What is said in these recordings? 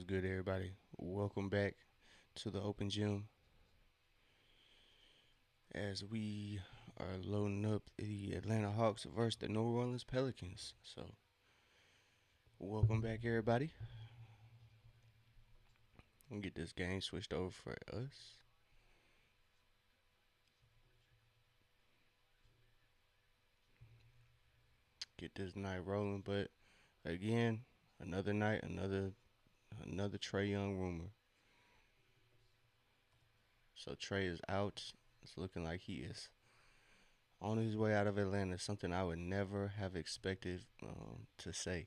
good, everybody? Welcome back to the Open Gym as we are loading up the Atlanta Hawks versus the New Orleans Pelicans. So, welcome back, everybody. We'll get this game switched over for us. Get this night rolling, but again, another night, another Trey Young rumor. So Trey is out. It's looking like he is on his way out of Atlanta. Something I would never have expected to say,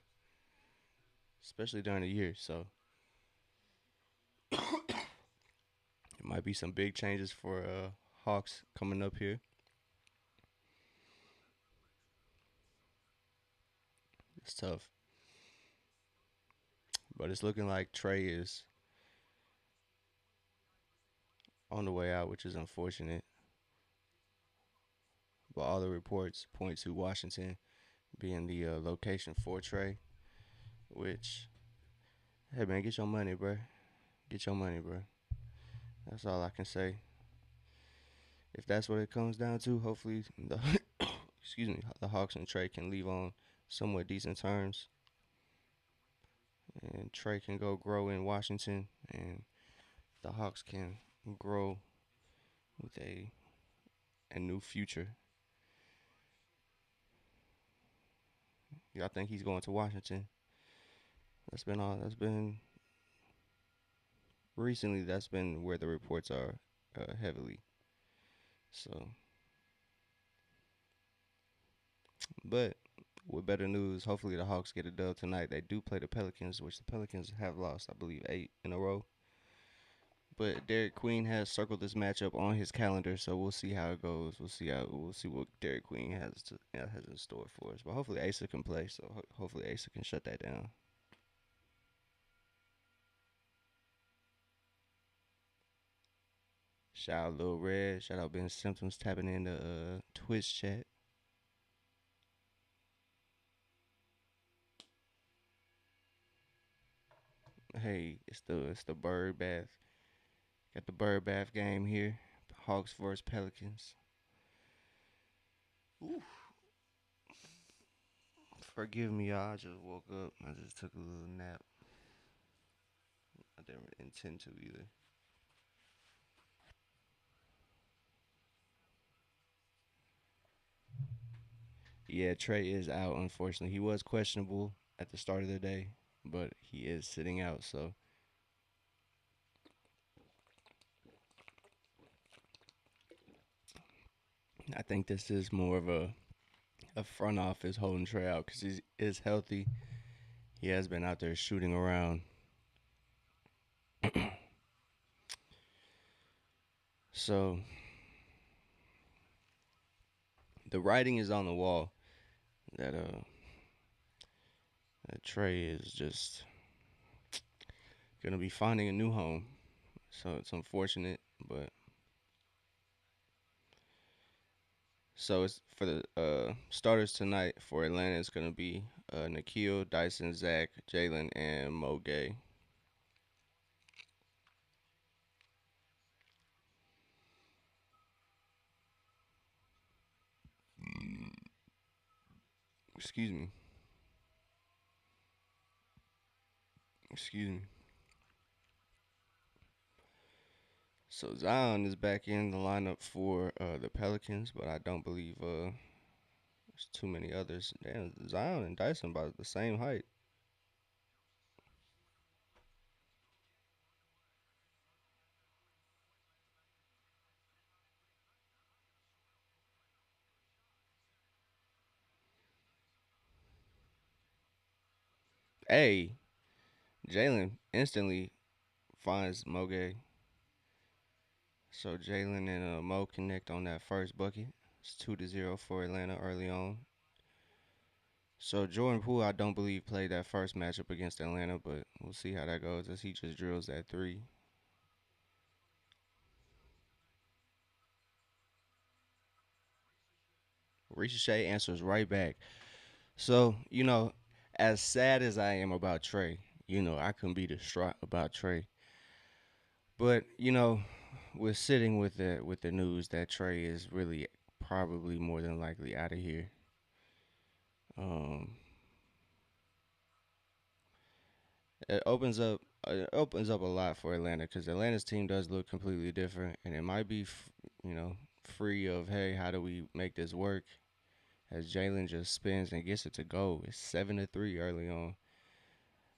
especially during the year. So it might be some big changes for Hawks coming up here. It's tough, but it's looking like Trey is on the way out, which is unfortunate. But all the reports point to Washington being the location for Trey. Which, hey man, get your money, bro. Get your money, bro. That's all I can say. If that's what it comes down to, hopefully the excuse me, the Hawks and Trey can leave on somewhat decent terms, and Trey can go grow in Washington, and the Hawks can grow with a new future. Yeah, I think he's going to Washington. That's been all. That's been recently. That's been where the reports are heavily. So, but with better news, hopefully the Hawks get a dub tonight. They do play the Pelicans, which the Pelicans have lost, I believe, 8 in a row. But Derek Queen has circled this matchup on his calendar, so we'll see how it goes. We'll see what Derek Queen has in store for us. But hopefully Asa can play, so hopefully Asa can shut that down. Shout out Lil Red. Shout out Ben Symptoms tapping in the Twitch chat. Hey, it's the bird bath. Got the bird bath game here. Hawks versus Pelicans. Ooh. Forgive me, y'all. I just woke up. I just took a little nap. I didn't intend to either. Yeah, Trey is out, unfortunately. He was questionable at the start of the day, but he is sitting out. So I think this is more of a front office holding Trey out because he is healthy. He has been out there shooting around. So the writing is on the wall that that Trey is just gonna be finding a new home. So it's unfortunate, but so it's for the starters tonight for Atlanta. It's gonna be Nikhil, Dyson, Zach, Jalen, and Mo Gay. Excuse me. Excuse me. So Zion is back in the lineup for the Pelicans, but I don't believe there's too many others. Damn, Zion and Dyson about the same height. Hey, Jalen instantly finds Moge. So Jalen and Mo connect on that first bucket. It's 2-0 for Atlanta early on. So Jordan Poole, I don't believe played that first matchup against Atlanta, but we'll see how that goes as he just drills that three. Ricochet answers right back. So as sad as I am about Trey, I couldn't be distraught about Trey. But we're sitting with the news that Trey is really probably more than likely out of here. Um, it opens up a lot for Atlanta because Atlanta's team does look completely different, and it might be free of, hey, how do we make this work? As Jalen just spins and gets it to go, it's 7-3 early on.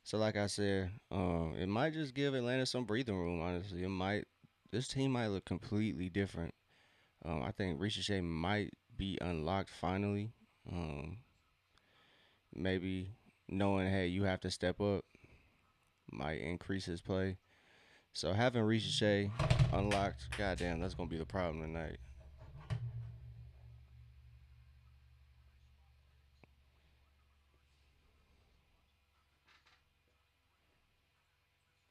So like I said, it might just give Atlanta some breathing room. Honestly, it might. This team might look completely different. I think Ricochet might be unlocked finally. Um, maybe knowing, hey, you have to step up might increase his play. So having Ricochet unlocked, goddamn, that's gonna be the problem tonight.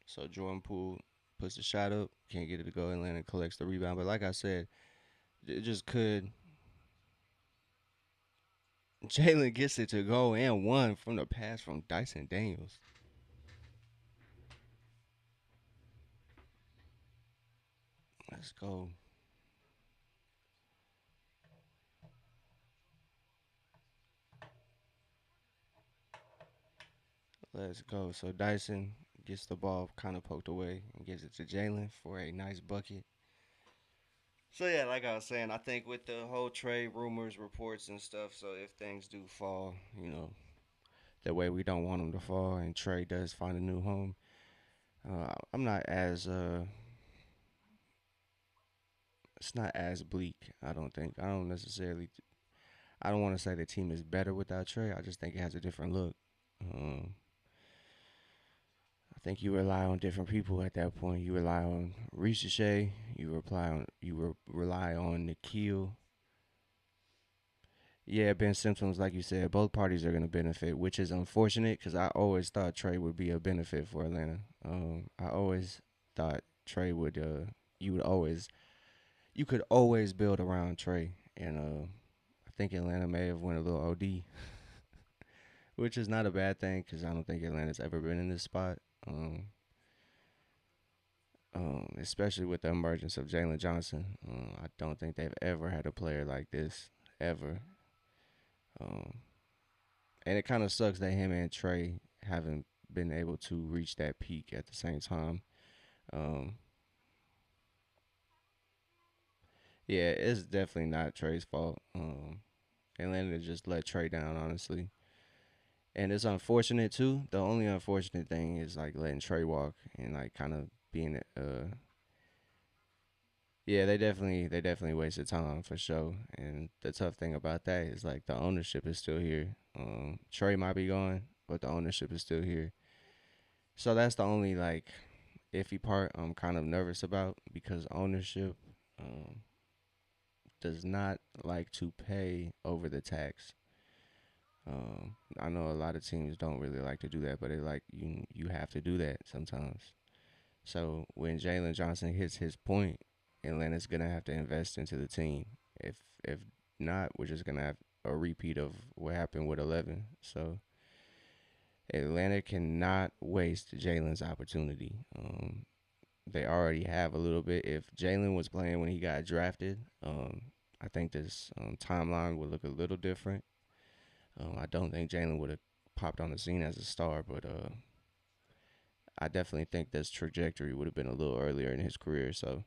So Jordan Poole puts the shot up, can't get it to go. Atlanta collects the rebound, but like I said, it just could. Jalen gets it to go and one from the pass from Dyson Daniels. Let's go. Let's go. So Dyson gets the ball kind of poked away and gives it to Jalen for a nice bucket. So yeah, like I was saying, I think with the whole trade rumors, reports, and stuff, so if things do fall, the way we don't want them to fall, and Trey does find a new home, I'm not as it's not as bleak. I don't think. I don't necessarily. I don't want to say the team is better without Trey. I just think it has a different look. Um, I think you rely on different people at that point. You rely on Ricochet. You rely on Nikhil. Yeah, Ben Simpson's like you said. Both parties are going to benefit, which is unfortunate because I always thought Trey would be a benefit for Atlanta. I always thought Trey would. You would always. You could always build around Trey, and I think Atlanta may have went a little OD, which is not a bad thing because I don't think Atlanta's ever been in this spot. Um, especially with the emergence of Jalen Johnson. I don't think they've ever had a player like this ever. Um, and it kind of sucks that him and Trey haven't been able to reach that peak at the same time. Um, yeah, it's definitely not Trey's fault. Atlanta just let Trey down, honestly. And it's unfortunate too. The only unfortunate thing is like letting Trey walk and like kind of being yeah, they definitely wasted time for sure. And the tough thing about that is like the ownership is still here. Trey might be gone, but the ownership is still here. So that's the only like iffy part I'm kind of nervous about because ownership um, does not like to pay over the tax. I know a lot of teams don't really like to do that, but it like you have to do that sometimes. So when Jalen Johnson hits his point, Atlanta's gonna have to invest into the team. If not, we're just gonna have a repeat of what happened with 11. So Atlanta cannot waste Jalen's opportunity. They already have a little bit. If Jalen was playing when he got drafted, I think this timeline would look a little different. I don't think Jalen would have popped on the scene as a star, but I definitely think this trajectory would have been a little earlier in his career. So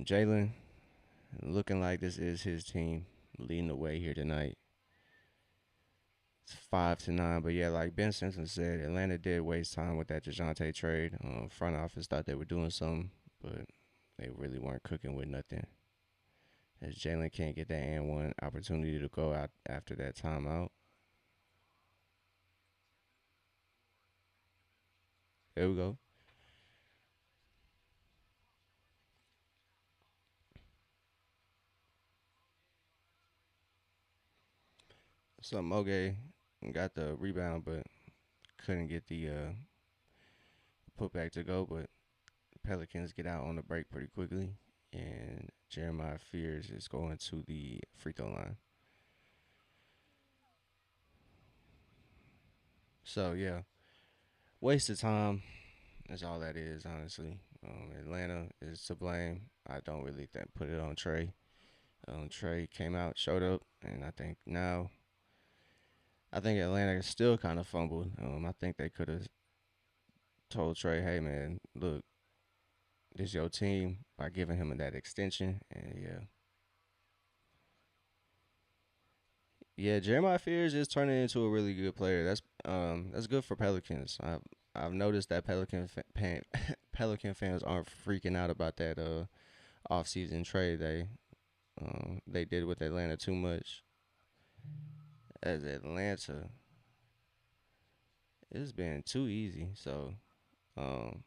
Jalen looking like this is his team leading the way here tonight. It's 5-9, but yeah, like Ben Simpson said, Atlanta did waste time with that Dejounte trade. Front office thought they were doing something, but they really weren't cooking with nothing. As Jalen can't get that and one opportunity to go out after that timeout. There we go. So Moge got the rebound, but couldn't get the putback to go. But Pelicans get out on the break pretty quickly, and Jeremiah Fears is going to the free throw line. So yeah, Waste of time. That's all that is, honestly. Atlanta is to blame. I don't really think put it on Trey. Trey came out, showed up, and I think Atlanta still kind of fumbled. I think they could have told Trey, "Hey man, look, this is your team," by giving him that extension. And yeah, Jeremiah Fears is turning into a really good player. That's good for Pelicans. I've noticed that Pelican fans aren't freaking out about that offseason trade they did with Atlanta too much. As Atlanta, it's been too easy. So um,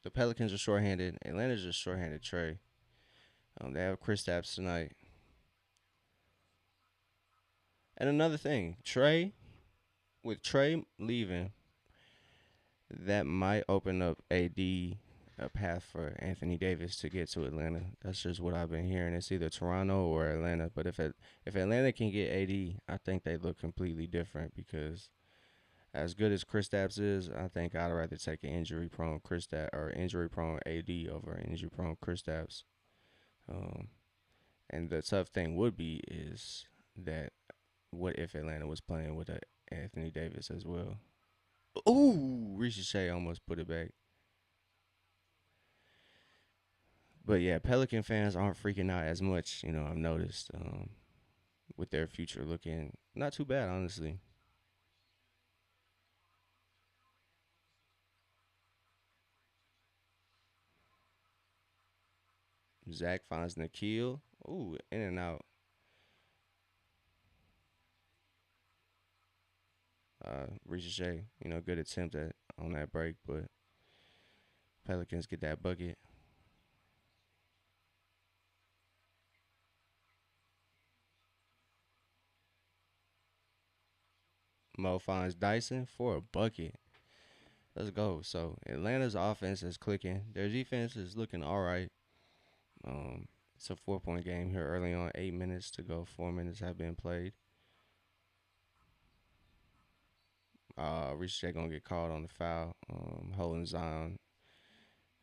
the Pelicans are shorthanded. Atlanta's just shorthanded Trey. They have Chris Stapps tonight. And another thing, with Trey leaving, that might open up AD a path for Anthony Davis to get to Atlanta. That's just what I've been hearing. It's either Toronto or Atlanta. But if Atlanta can get AD, I think they look completely different because as good as Chris Stapps is, I think I'd rather take an injury prone Chris Stapps or injury prone AD over an injury prone Chris Stapps. Um, and the tough thing would be is that what if Atlanta was playing with a Anthony Davis as well? Ooh, Ricochet almost put it back. But yeah, Pelican fans aren't freaking out as much. I've noticed with their future looking not too bad, honestly. Zach finds Nikhil. Ooh, in and out. Ricochet, good attempt at on that break, but Pelicans get that bucket. Mo finds Dyson for a bucket. Let's go. So Atlanta's offense is clicking. Their defense is looking all right. It's a 4 point game here early on. 8 minutes to go. 4 minutes have been played. Ricochet gonna get called on the foul. Holding Zion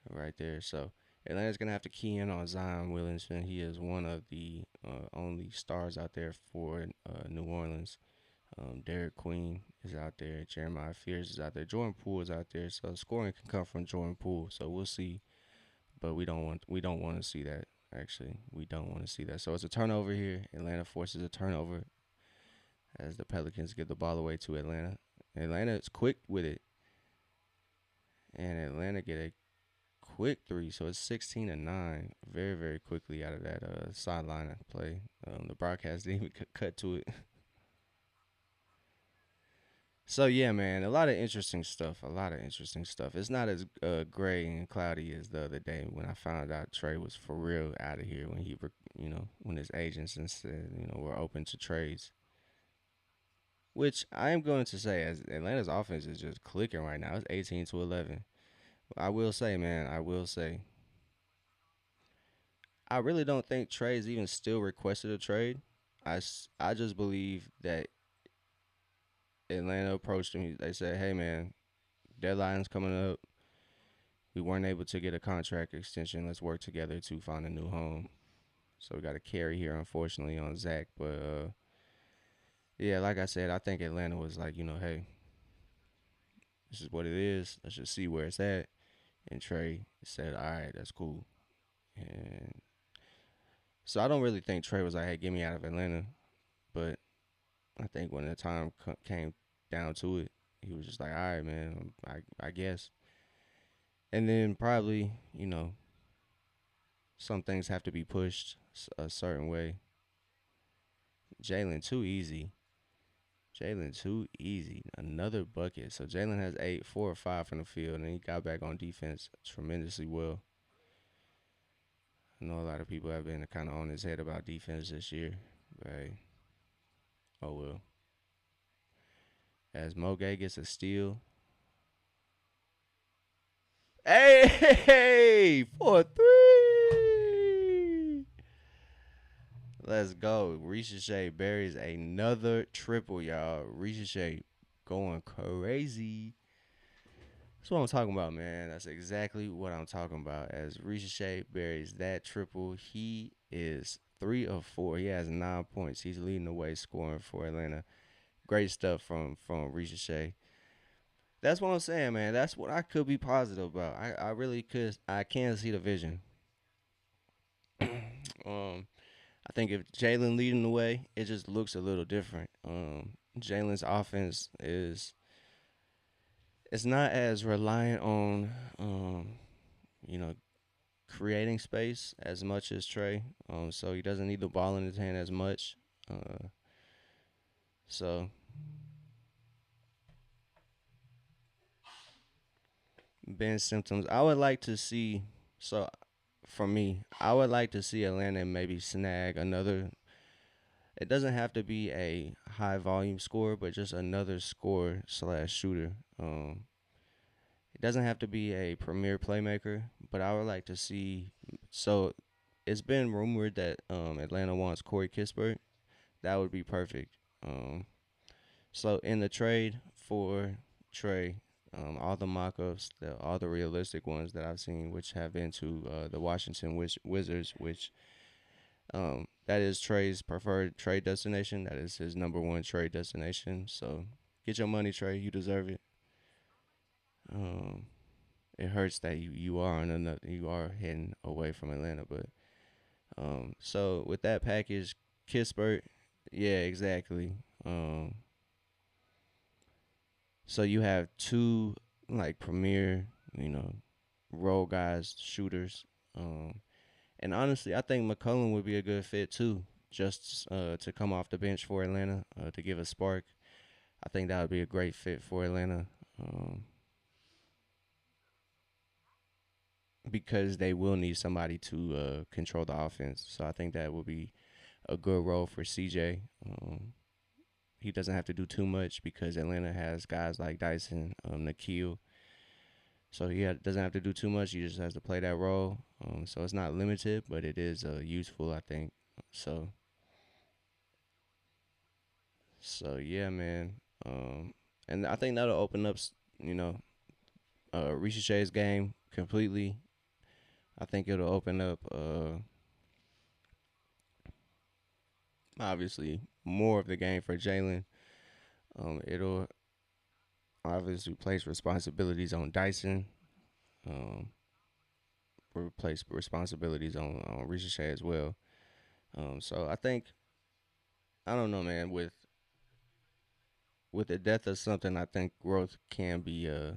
right there. So Atlanta's gonna have to key in on Zion Williamson. He is one of the only stars out there for New Orleans. Derek Queen is out there. Jeremiah Fears is out there. Jordan Poole is out there. So scoring can come from Jordan Poole. So we'll see. But we don't want to see that. Actually, we don't want to see that. So it's a turnover here. Atlanta forces a turnover as the Pelicans give the ball away to Atlanta. Atlanta is quick with it, and Atlanta get a quick three. So it's 16-9, very very quickly out of that sideline play. The broadcast didn't even cut to it. So yeah, man, a lot of interesting stuff. A lot of interesting stuff. It's not as gray and cloudy as the other day when I found out Trey was for real out of here when when his agents and said we're open to trades. Which I am going to say, as Atlanta's offense is just clicking right now. It's 18-11. I will say, man, I will say, I really don't think Trey's even still requested a trade. I just believe that Atlanta approached him. They said, "Hey, man, deadline's coming up. We weren't able to get a contract extension. Let's work together to find a new home." So we got a carry here, unfortunately, on Zach. But yeah, like I said, I think Atlanta was like, hey, this is what it is. Let's just see where it's at. And Trey said, "All right, that's cool." And so I don't really think Trey was like, "Hey, get me out of Atlanta." But I think when the time came down to it, he was just like, "All right, man, I guess." And then probably, some things have to be pushed a certain way. Jalen too easy. Jalen too easy. Another bucket. So Jalen has 8, 4 or 5 from the field, and he got back on defense tremendously well. I know a lot of people have been kind of on his head about defense this year, but hey, oh well. As Mogay gets a steal. Hey, for three. Let's go. Ricochet buries another triple, y'all. Ricochet going crazy. That's what I'm talking about, man. That's exactly what I'm talking about. As Ricochet buries that triple, he is 3 of 4. He has 9 points. He's leading the way scoring for Atlanta. Great stuff from Ricochet. That's what I'm saying, man. That's what I could be positive about. I really could. I can see the vision. I think if Jalen leading the way, it just looks a little different. Jalen's offense is it's not as reliant on you know creating space as much as Trey. So he doesn't need the ball in his hand as much. Uh, so Ben symptoms. I would like to see. So for me, I would like to see Atlanta maybe snag another. It doesn't have to be a high volume score, but just another score slash shooter. It doesn't have to be a premier playmaker, but I would like to see. So it's been rumored that Atlanta wants Corey Kispert. That would be perfect. Um, so in the trade for Trey, all the mock-ups, all the realistic ones that I've seen, which have been to the Washington Wizards, which that is Trey's preferred trade destination. That is his number one trade destination. So get your money, Trey. You deserve it. Um, it hurts that you are on another, you are heading away from Atlanta, but so with that package, Kispert, yeah, exactly. Um, so you have two like premier, you know, role guys, shooters. Um, and honestly, I think McCollum would be a good fit too, just to come off the bench for Atlanta to give a spark. I think that would be a great fit for Atlanta because they will need somebody to control the offense. So I think that would be a good role for CJ. He doesn't have to do too much because Atlanta has guys like Dyson, Nikhil. So doesn't have to do too much. He just has to play that role. So it's not limited, but it is useful, I think. So so yeah, man. And I think that'll open up, you know, Ricochet's game completely. I think it'll open up, obviously, more of the game for Jalen. It'll obviously place responsibilities on Dyson. Um, replace responsibilities on Ricochet as well. So I think I don't know, man. With the death of something, I think growth can be a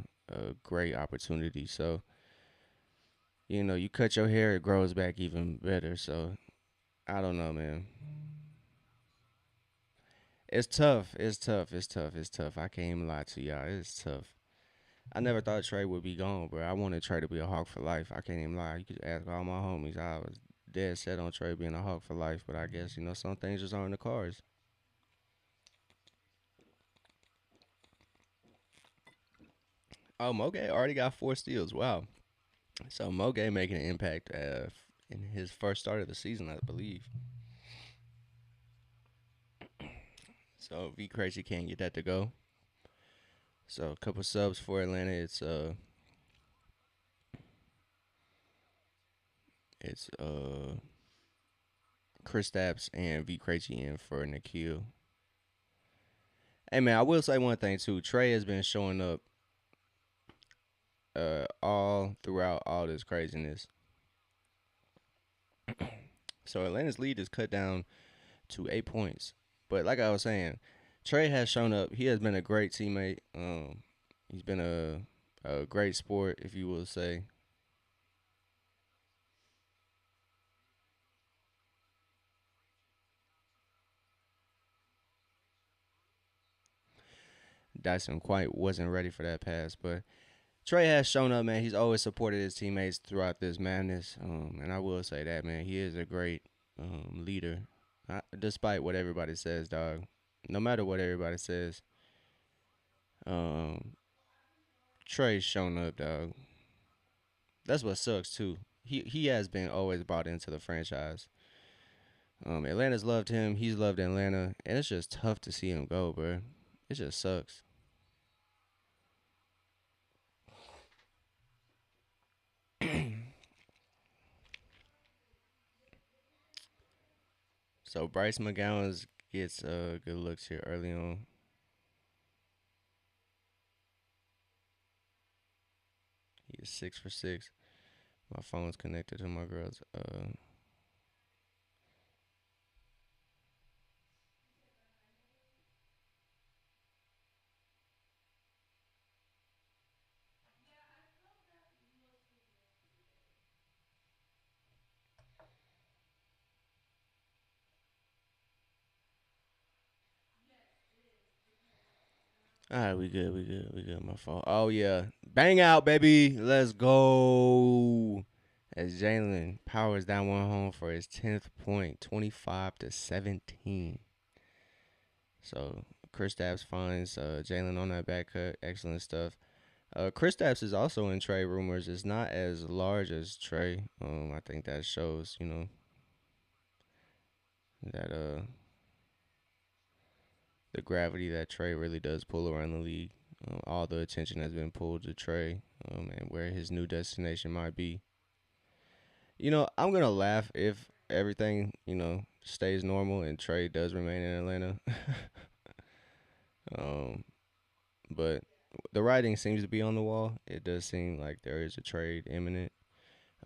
great opportunity. So you cut your hair, it grows back even better. So I don't know, man. It's tough. It's tough. It's tough. It's tough. I can't even lie to y'all. It's tough. I never thought Trey would be gone, bro. I wanted Trey to be a Hawk for life. I can't even lie. You could ask all my homies. I was dead set on Trey being a Hawk for life, but I guess some things just aren't in the cards. Oh, Moge already got 4 steals. Wow. So Moge making an impact in his first start of the season, I believe. So V Crazy can't get that to go. So a couple subs for Atlanta. It's Chris Stapps and V Crazy in for Nikhil. Hey man, I will say one thing too. Trey has been showing up all throughout all this craziness. So Atlanta's lead is cut down to 8 points. But like I was saying, Trey has shown up. He has been a great teammate. He's been a great sport, if you will say. Dyson quite wasn't ready for that pass, but Trey has shown up, man. He's always supported his teammates throughout this madness, and I will say that, man. He is a great leader, despite what everybody says, dog. No matter what everybody says, um, Trey's shown up, dog. That's what sucks too. He has been always brought into the franchise. Atlanta's loved him. He's loved Atlanta, and it's just tough to see him go, bro. It just sucks. So Bryce McGowan gets good looks here early on. He is 6 for 6. My phone's connected to my girl's. All right, we good, we good, we good. My fault. Oh yeah, bang out, baby. Let's go. As Jalen powers that one home for his 10th point, 25-17. So Kristaps finds Jalen on that back cut. Excellent stuff. Kristaps is also in trade rumors. It's not as large as Trey. I think that shows, that the gravity that Trey really does pull around the league. All the attention has been pulled to Trey, and where his new destination might be. I'm gonna laugh if everything stays normal and Trey does remain in Atlanta. um, but the writing seems to be on the wall. It does seem like there is a trade imminent.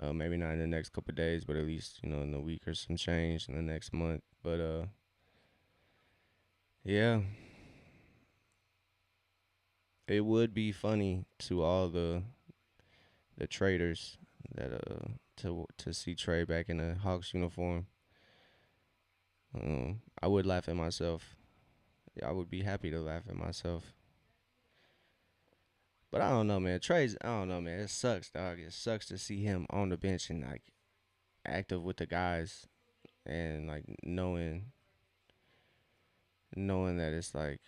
Maybe not in the next couple of days, but at least in a week or some change in the next month. But yeah, it would be funny to all the traders that to see Trey back in a Hawks uniform. I would laugh at myself. Yeah, I would be happy to laugh at myself. But I don't know, man. I don't know, man. It sucks, dog. It sucks to see him on the bench and like active with the guys and like knowing that it's like,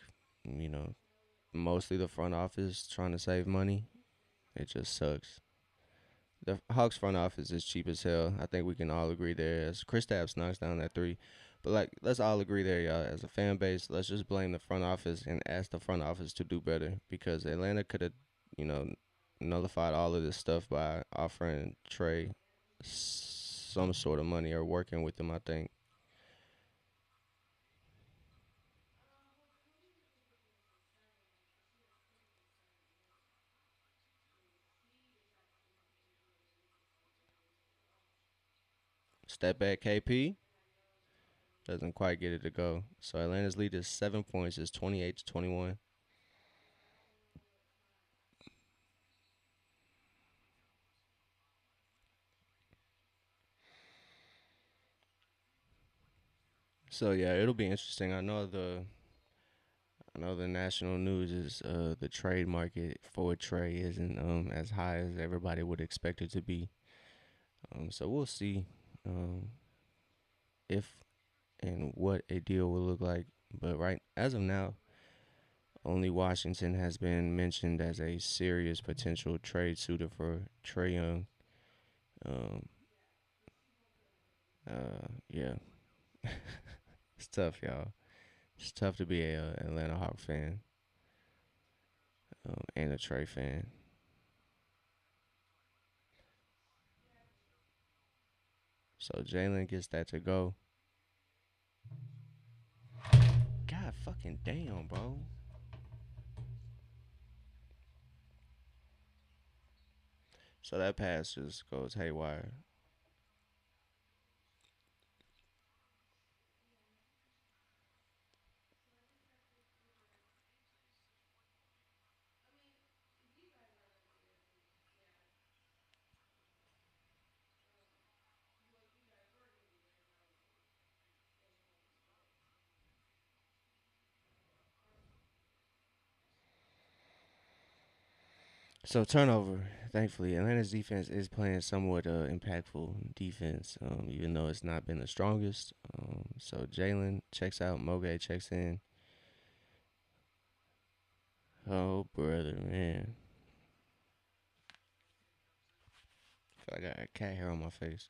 you know, mostly the front office trying to save money. It just sucks. The Hawks front office is cheap as hell. I think we can all agree there. As Kristaps knocks down that three, but like let's all agree there, y'all. As a fan base, let's just blame the front office and ask the front office to do better because Atlanta could have, you know, nullified all of this stuff by offering Trey some sort of money or working with him. I think. Step back, KP doesn't quite get it to go. So Atlanta's lead is 7 points. It's 28-21. So yeah, it'll be interesting. I know the national news is the trade market for Trey isn't as high as everybody would expect it to be. So we'll see um, if and what a deal will look like. But right as of now, only Washington has been mentioned as a serious potential trade suitor for Trey Young. Um, yeah, it's tough, y'all. It's tough to be a Atlanta Hawk fan and a Trey fan. So Jalen gets that to go. God fucking damn, bro. So that pass just goes haywire. So turnover. Thankfully, Atlanta's defense is playing somewhat impactful defense, even though it's not been the strongest. So Jalen checks out, Moge checks in. Oh brother, man, I got a cat hair on my face.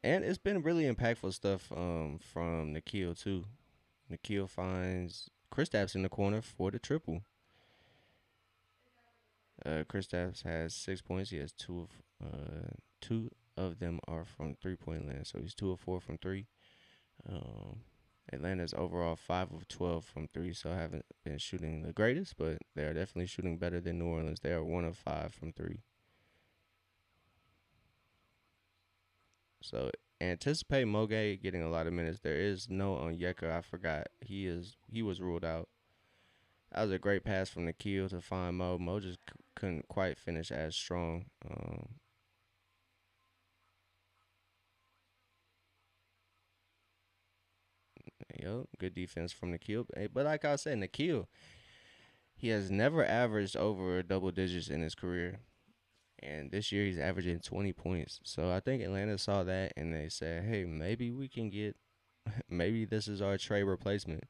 And it's been really impactful stuff from Nikhil too. Nikhil finds Kristaps in the corner for the triple. Kristaps has 6 points. He has two of them are from 3 point land. So he's 2 of 4 from three. Um, Atlanta's overall 5 of 12 from three, so haven't been shooting the greatest, but they're definitely shooting better than New Orleans. They are 1 of 5 from three. So anticipate Moge getting a lot of minutes. There is no Onyeka. I forgot he was ruled out. That was a great pass from Nikhil to find Mo. Mo just couldn't quite finish as strong. Good defense from Nikhil. But like I said, Nikhil, he has never averaged over double digits in his career. And this year he's averaging 20 points. So I think Atlanta saw that and they said, hey, maybe we can get, maybe this is our Trey replacement.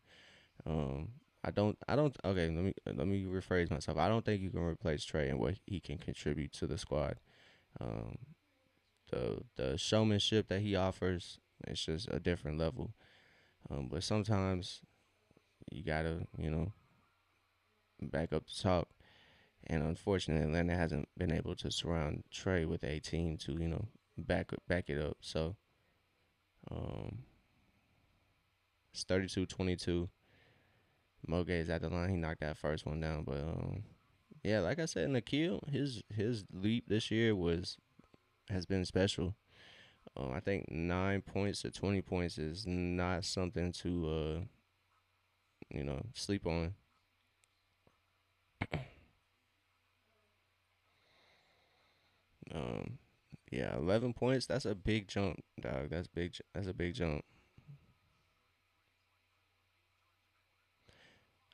Um, okay, let me rephrase myself. I don't think you can replace Trey and what he can contribute to the squad. Um, the showmanship that he offers, it's just a different level. But sometimes you gotta, back up the talk. And unfortunately, Atlanta hasn't been able to surround Trey with a team to, back it up. So um, it's 32-22. Moge is at the line. He knocked that first one down. But yeah, like I said, Nikhil, his leap this year has been special. I think 9 points to 20 points is not something to sleep on. Um, yeah, 11 points. That's a big jump, dog. That's big. That's a big jump.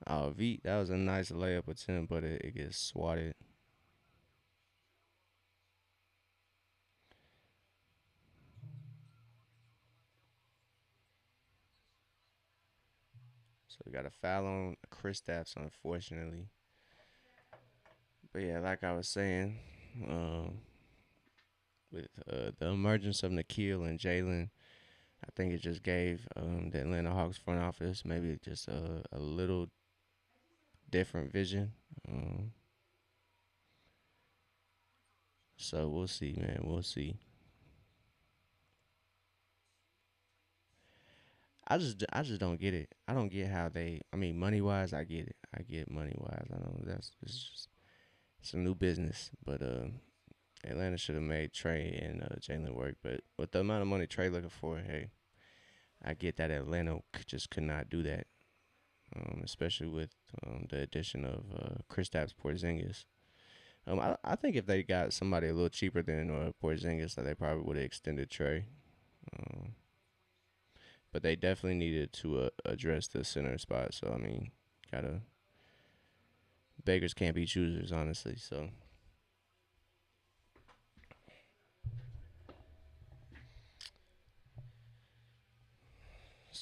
V, that was a nice layup attempt, but it gets swatted. So we got a foul on Chris Stapps, unfortunately. But yeah, like I was saying, um, with the emergence of Nikhil and Jalen, I think it just gave the Atlanta Hawks front office maybe just a little different vision. Um, so we'll see, man. We'll see. I just don't get it. I don't get how they. I mean, money wise, I get it. I get money wise. I know it's a new business, but Atlanta should have made Trey and Jalen work. But with the amount of money Trey looking for, hey, I get that Atlanta just could not do that, especially with the addition of Kristaps Porzingis. I think if they got somebody a little cheaper than Porzingis, that they probably would have extended Trey. Um, but they definitely needed to address the center spot. So I mean, gotta beggars can't be choosers, honestly. So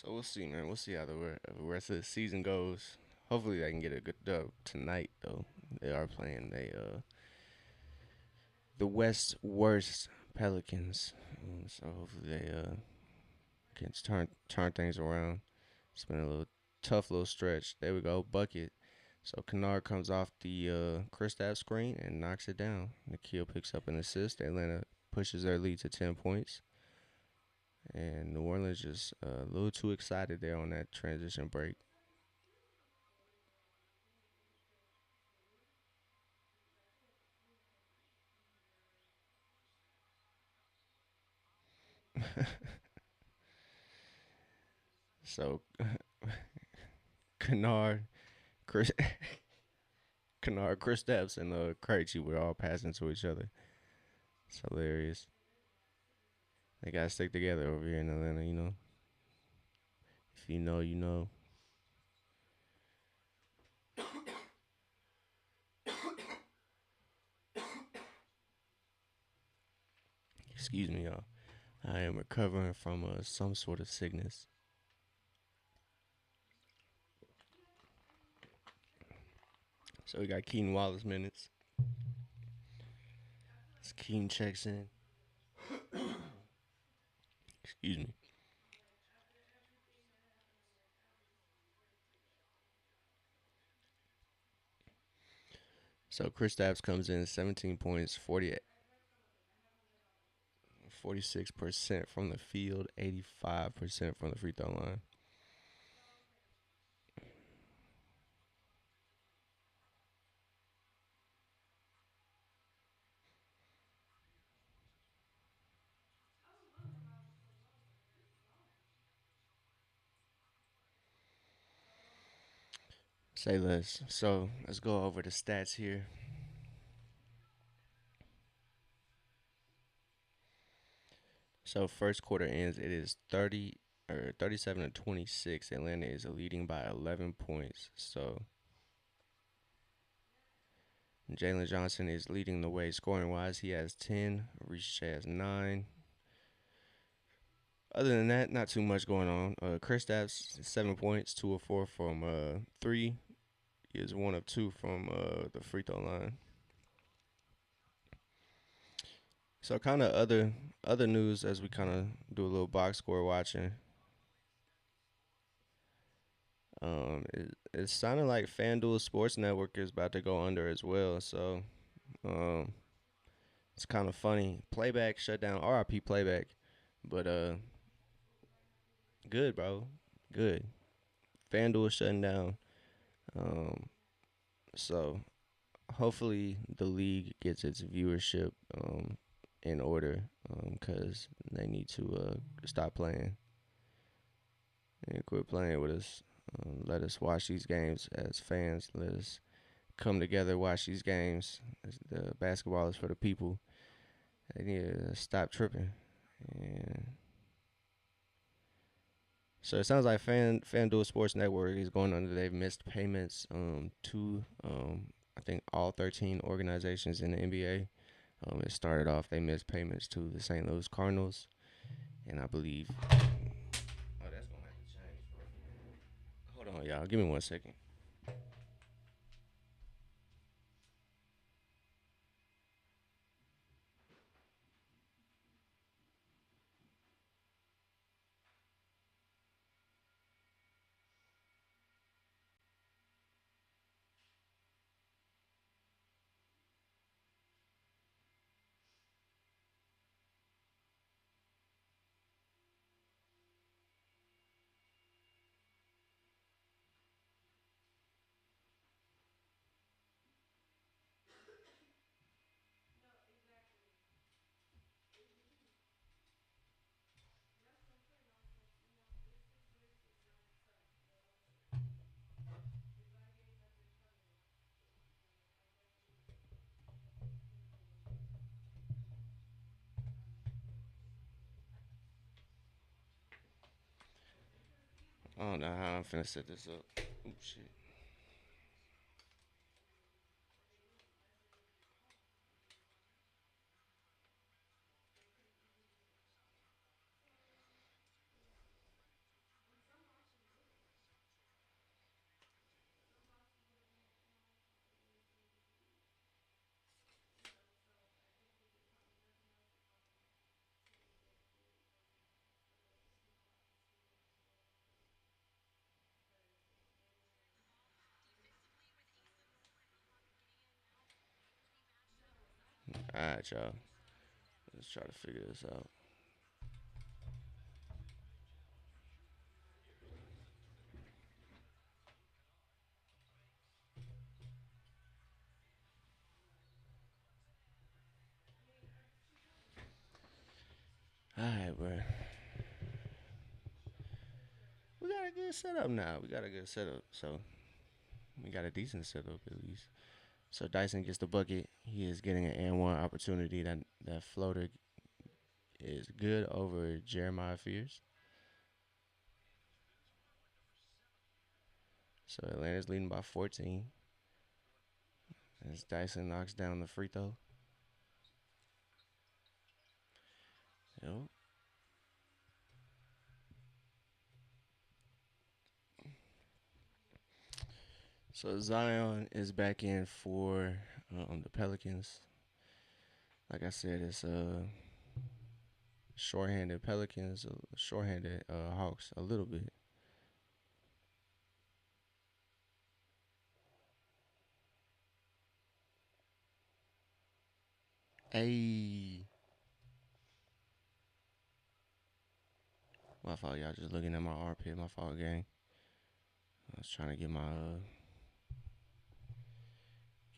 we'll see, man. We'll see how the rest of the season goes. Hopefully, they can get a good dub tonight, though. They are playing the West worst Pelicans, so hopefully they can turn things around. It's been a little tough little stretch. There we go, bucket. So Kennard comes off the Kristaps screen and knocks it down. Nikhil picks up an assist. Atlanta pushes their lead to 10 points, and New Orleans just a little too excited there on that transition break. So Kennard, Chris, Kennard, Kristaps, and Krejci were all passing to each other. It's hilarious. They gotta stick together over here in Atlanta. If you know, you know. Excuse me, y'all. I am recovering from some sort of sickness. So we got Keaton Wallace minutes. As Keaton checks in. Excuse me. So Chris Stapps comes in 17 points, 46% from the field, 85% from the free throw line. Say less. So let's go over the stats here. So first quarter ends. It is 37 to 26. Atlanta is leading by 11 points. So Jalen Johnson is leading the way scoring wise. He has 10. Reese has 9. Other than that, not too much going on. Kristaps 7 points, 2 of 4 from 3. He is 1 of 2 from the free throw line. So kind of other news as we kind of do a little box score watching. It's sounding like FanDuel Sports Network is about to go under as well. So um, it's kind of funny. Playback shut down. RIP Playback, but good bro, good. FanDuel shutting down. Um, so hopefully the league gets its viewership in order because they need to stop playing and quit playing with us. Let us watch these games as fans. Let us come together, watch these games. The basketball is for the people. They need to stop tripping. And so it sounds like FanDuel Sports Network is going under. They've missed payments to I think all 13 organizations in the NBA. It started off they missed payments to the St. Louis Cardinals, and I believe. Oh, that's gonna have to change, bro. Hold on, y'all. Give me 1 second. I don't know how I'm finna set this up. Oops, shit. All right, y'all. Let's try to figure this out. All right, bro. We got a good setup now. We got a good setup. So we got a decent setup at least. So Dyson gets the bucket. He is getting an and one opportunity. That floater is good over Jeremiah Fears. So Atlanta's leading by 14 as Dyson knocks down the free throw. Yep. So Zion is back in for the Pelicans. Like I said, it's shorthanded Pelicans, shorthanded Hawks a little bit. Hey, My fault, y'all. Just looking at my armpit. My fault, gang. I was trying to get my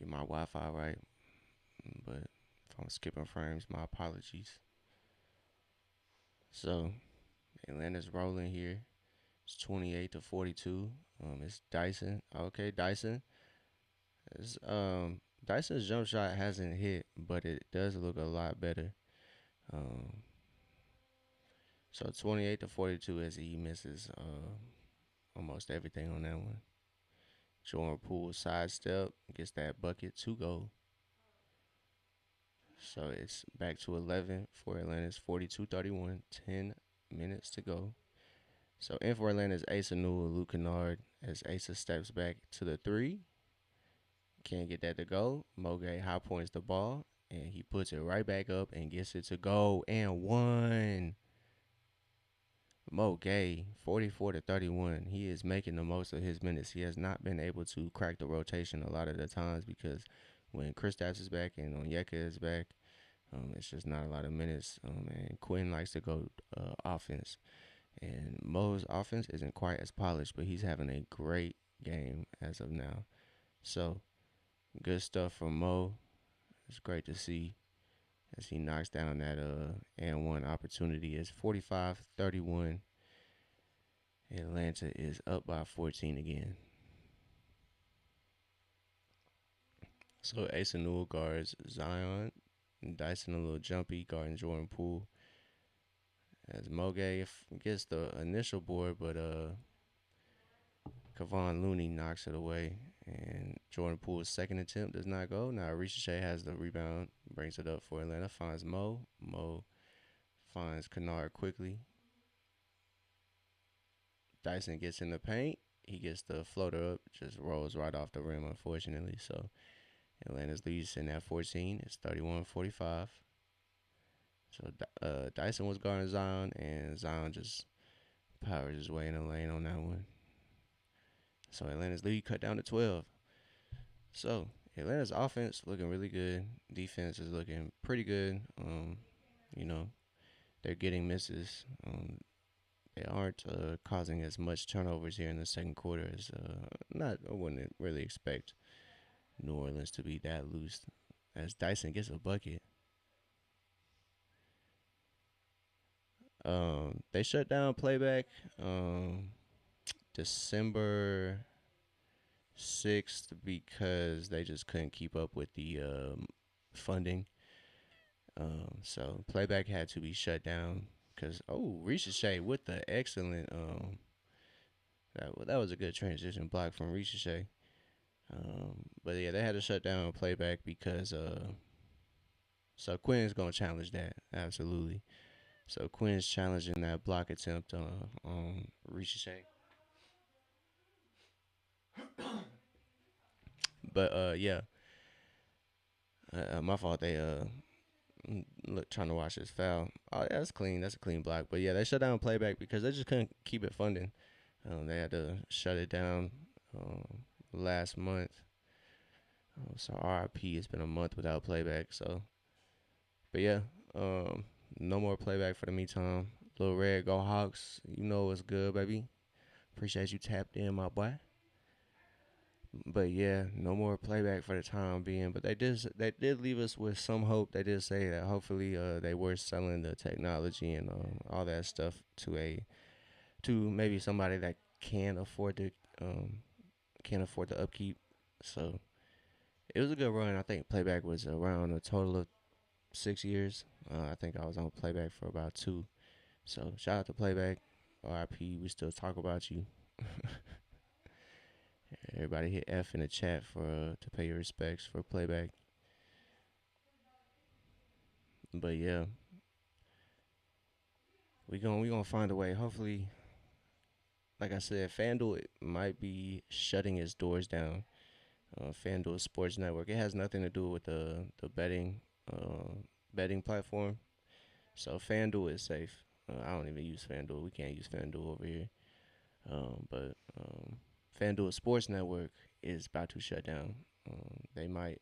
Wi-Fi right, but if I'm skipping frames, my apologies. So Atlanta's rolling here. It's 28-42. It's Dyson. Okay, Dyson. It's, Dyson's jump shot hasn't hit, but it does look a lot better. Um, so 28-42 as he misses almost everything on that one. Jordan Poole sidestep gets that bucket to go. So it's back to 11 for Atlanta's 42-31. 10 minutes to go. So in for Atlanta's Asa Newell, Luke Kennard as Asa steps back to the three. Can't get that to go. Moge high points the ball and he puts it right back up and gets it to go and one. Mo Gay, 44-31. He is making the most of his minutes. He has not been able to crack the rotation a lot of the times because when Kristaps is back and Onyeka is back, it's just not a lot of minutes. And Quinn likes to go offense. And Mo's offense isn't quite as polished, but he's having a great game as of now. So good stuff from Mo. It's great to see as he knocks down that and one opportunity. It's 45-31. Atlanta is up by 14 again. So Asa Newell guards Zion. Dyson a little jumpy guarding Jordan Poole. As Moge gets the initial board, but Kevon Looney knocks it away. And Jordan Poole's second attempt does not go. Now Ricochet has the rebound, brings it up for Atlanta, finds Mo. Mo finds Kennard quickly. Dyson gets in the paint. He gets the floater up, just rolls right off the rim, unfortunately. So Atlanta's leads in at 14. It's 31-45. So Dyson was guarding Zion, and Zion just powers his way in the lane on that one. So Atlanta's lead cut down to 12. So Atlanta's offense looking really good. Defense is looking pretty good. You know, they're getting misses. They aren't causing as much turnovers here in the second quarter as not. I wouldn't really expect New Orleans to be that loose. As Dyson gets a bucket, they shut down playback December 6th because they just couldn't keep up with the funding. So playback had to be shut down because Ricochet with the excellent that was a good transition block from Ricochet. But yeah, they had to shut down playback because so Quinn's gonna challenge that absolutely. So Quinn's challenging that block attempt on Ricochet. But yeah, my fault. They look trying to watch this foul. Oh yeah, that's clean. That's a clean block. But yeah, they shut down playback because they just couldn't keep it funding. They had to shut it down last month. So RIP. It's been a month without playback. So, but yeah, um, no more playback for the meantime. Little Red, go Hawks. You know what's good, baby. Appreciate you tapped in, my boy. But yeah, no more playback for the time being. But they did leave us with some hope. They did say that hopefully they were selling the technology and all that stuff to maybe somebody that can afford to um, can't afford the upkeep. So it was a good run. I think playback was around a total of 6 years. I think I was on playback for about two. So shout out to playback. RIP. We still talk about you. Everybody hit F in the chat for to pay your respects for playback. But yeah, we gonna find a way. Hopefully, like I said, FanDuel it might be shutting its doors down. FanDuel Sports Network. It has nothing to do with the betting platform. So FanDuel is safe. I don't even use FanDuel. We can't use FanDuel over here. But FanDuel Sports Network is about to shut down. They might.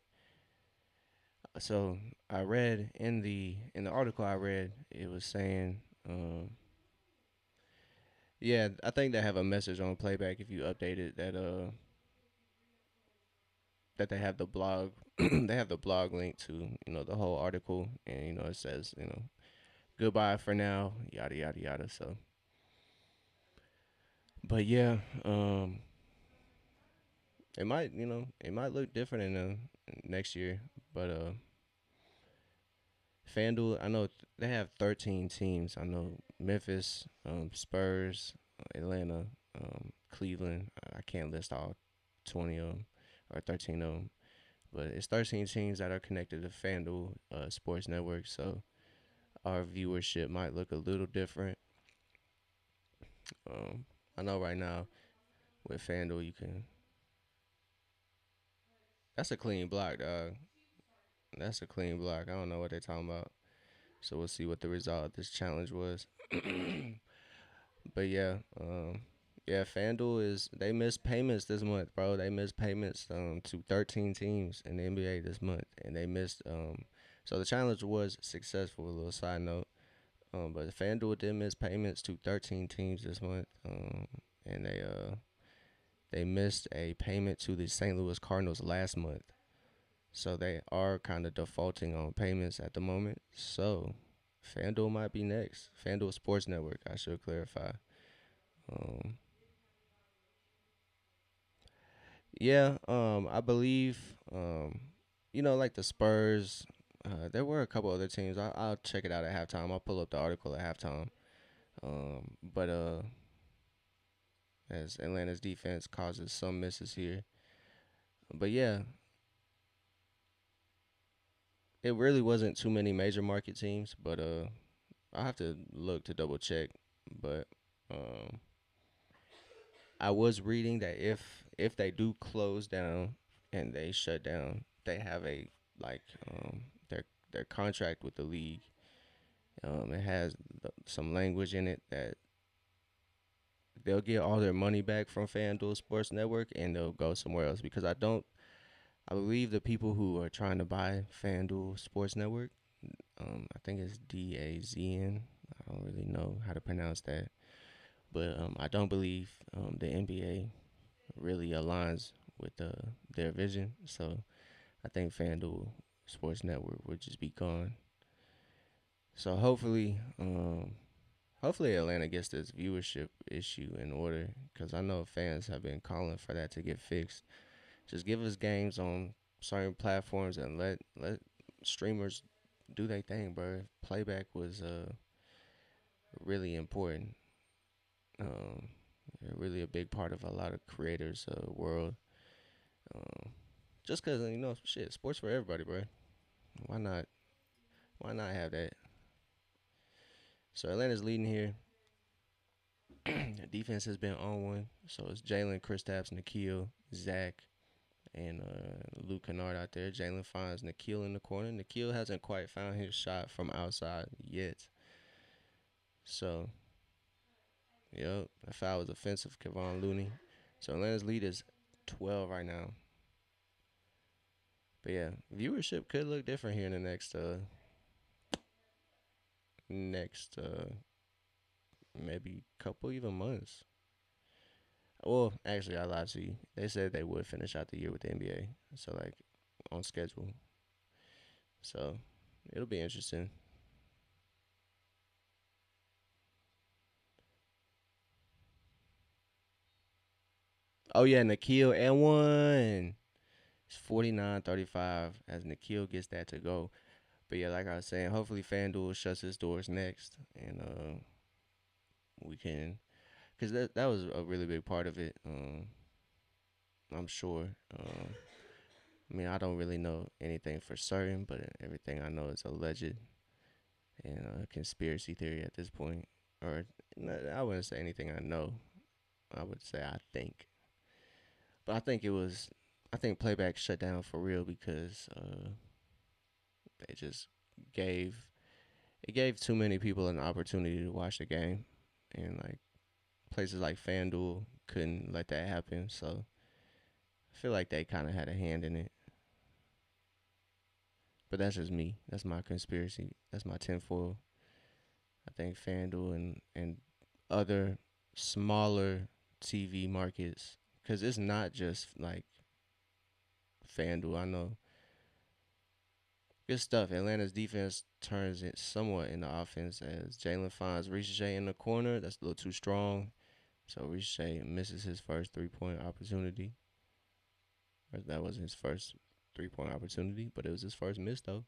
So I read in the article I read, it was saying Yeah, I think they have a message on playback if you update it that they have the blog they have the blog link to the whole article, and it says goodbye for now, yada yada yada. So, but yeah, it might look different in the next year, but FanDuel, I know they have 13 teams. I know Memphis, Spurs, Atlanta, Cleveland. I can't list all 20 of them or 13 of them, but it's 13 teams that are connected to FanDuel Sports Network. So our viewership might look a little different. Um, I know right now with FanDuel, you can. That's a clean block, dog. That's a clean block. I don't know what they're talking about. So we'll see what the result of this challenge was. But yeah, FanDuel is they missed payments this month, bro. They missed payments to 13 teams in the NBA this month, and they missed So the challenge was successful. A little side note, but FanDuel did miss payments to 13 teams this month, and they missed a payment to the St. Louis Cardinals last month. So they are kind of defaulting on payments at the moment. So FanDuel might be next. FanDuel Sports Network, I should clarify. Um, yeah, I believe, like the Spurs. There were a couple other teams. I'll check it out at halftime. I'll pull up the article at halftime. But as Atlanta's defense causes some misses here, but yeah, it really wasn't too many major market teams. But I have to look to double check. But um, I was reading that if they do close down and they shut down, they have a like their contract with the league. It has some language in it that they'll get all their money back from FanDuel Sports Network and they'll go somewhere else because I believe the people who are trying to buy FanDuel Sports Network, I think it's DAZN. I don't really know how to pronounce that, but I don't believe the NBA really aligns with their vision. So I think FanDuel Sports Network would just be gone. So hopefully Atlanta gets this viewership issue in order, because I know fans have been calling for that to get fixed. Just give us games on certain platforms and let streamers do their thing, bro. Playback was really important. Um, really a big part of a lot of creators' world. Um, just cause shit, sports for everybody, bro. Why not? Why not have that? So Atlanta's leading here. Defense has been on one. So it's Jalen, Kristaps, Nikhil, Zach, and Luke Kennard out there. Jalen finds Nikhil in the corner. Nikhil hasn't quite found his shot from outside yet. So, yep, the foul was offensive, Kevon Looney. So Atlanta's lead is 12 right now. But yeah, viewership could look different here in the next maybe couple even months. Well, actually, I lied to you. They said they would finish out the year with the NBA, so like on schedule. So it'll be interesting. Oh yeah, Nikhil and one. It's 49-35 as Nikhil gets that to go. But yeah, like I was saying, hopefully FanDuel shuts its doors next, and we can, cause that was a really big part of it. I'm sure. I mean, I don't really know anything for certain, but everything I know is alleged and conspiracy theory at this point. Or I wouldn't say anything I know. I would say I think. But I think it was. I think playback shut down for real because they just gave it gave too many people an opportunity to watch the game, and like places like FanDuel couldn't let that happen. So I feel like they kind of had a hand in it. But that's just me. That's my conspiracy. That's my tinfoil. I think FanDuel and other smaller TV markets because it's not just like FanDuel. I know good stuff. Atlanta's defense turns it somewhat into offense as Jalen finds Ricochet in the corner. That's a little too strong. So Ricochet misses his first 3 point opportunity. Or that wasn't his first 3 point opportunity, but it was his first miss though.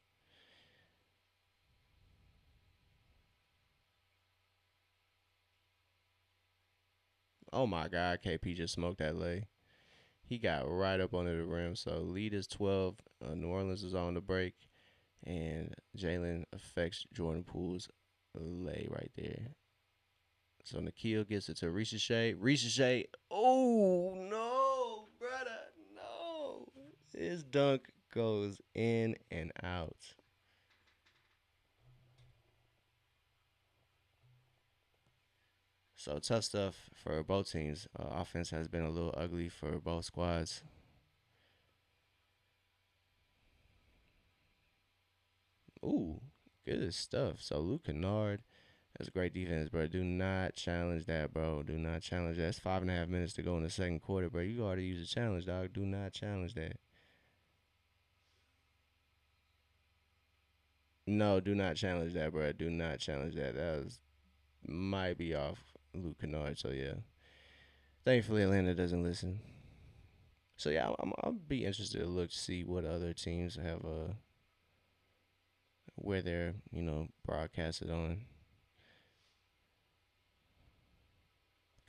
Oh my God, KP just smoked that lay. He got right up under the rim. So lead is 12. New Orleans is on the break, and Jalen affects Jordan Poole's lay right there. So Nikhil gets it to Ricochet. Ricochet. Oh no, brother, no! His dunk goes in and out. So tough stuff for both teams. Offense has been a little ugly for both squads. Ooh, good stuff. So Luke Kennard, that's great defense, bro. Do not challenge that, bro. Do not challenge that. It's 5.5 minutes to go in the second quarter, bro. You already use a challenge, dog. Do not challenge that. No, do not challenge that, bro. Do not challenge that. That was might be off Luke Kennard. So yeah, thankfully Atlanta doesn't listen. So yeah, I'll be interested to look to see what other teams have where they're broadcasted on.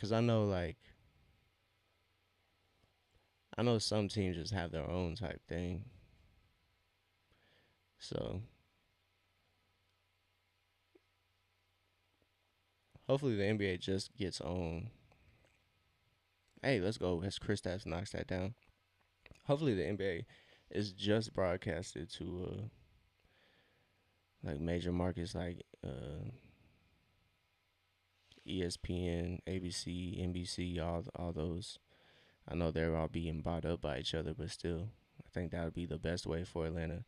Cause I know some teams just have their own type thing. So hopefully the NBA just gets on. Hey, let's go. As Chris Stapps knocks that down. Hopefully the NBA is just broadcasted to like major markets like ESPN, ABC, NBC, all those. I know they're all being bought up by each other, but still, I think that would be the best way for Atlanta.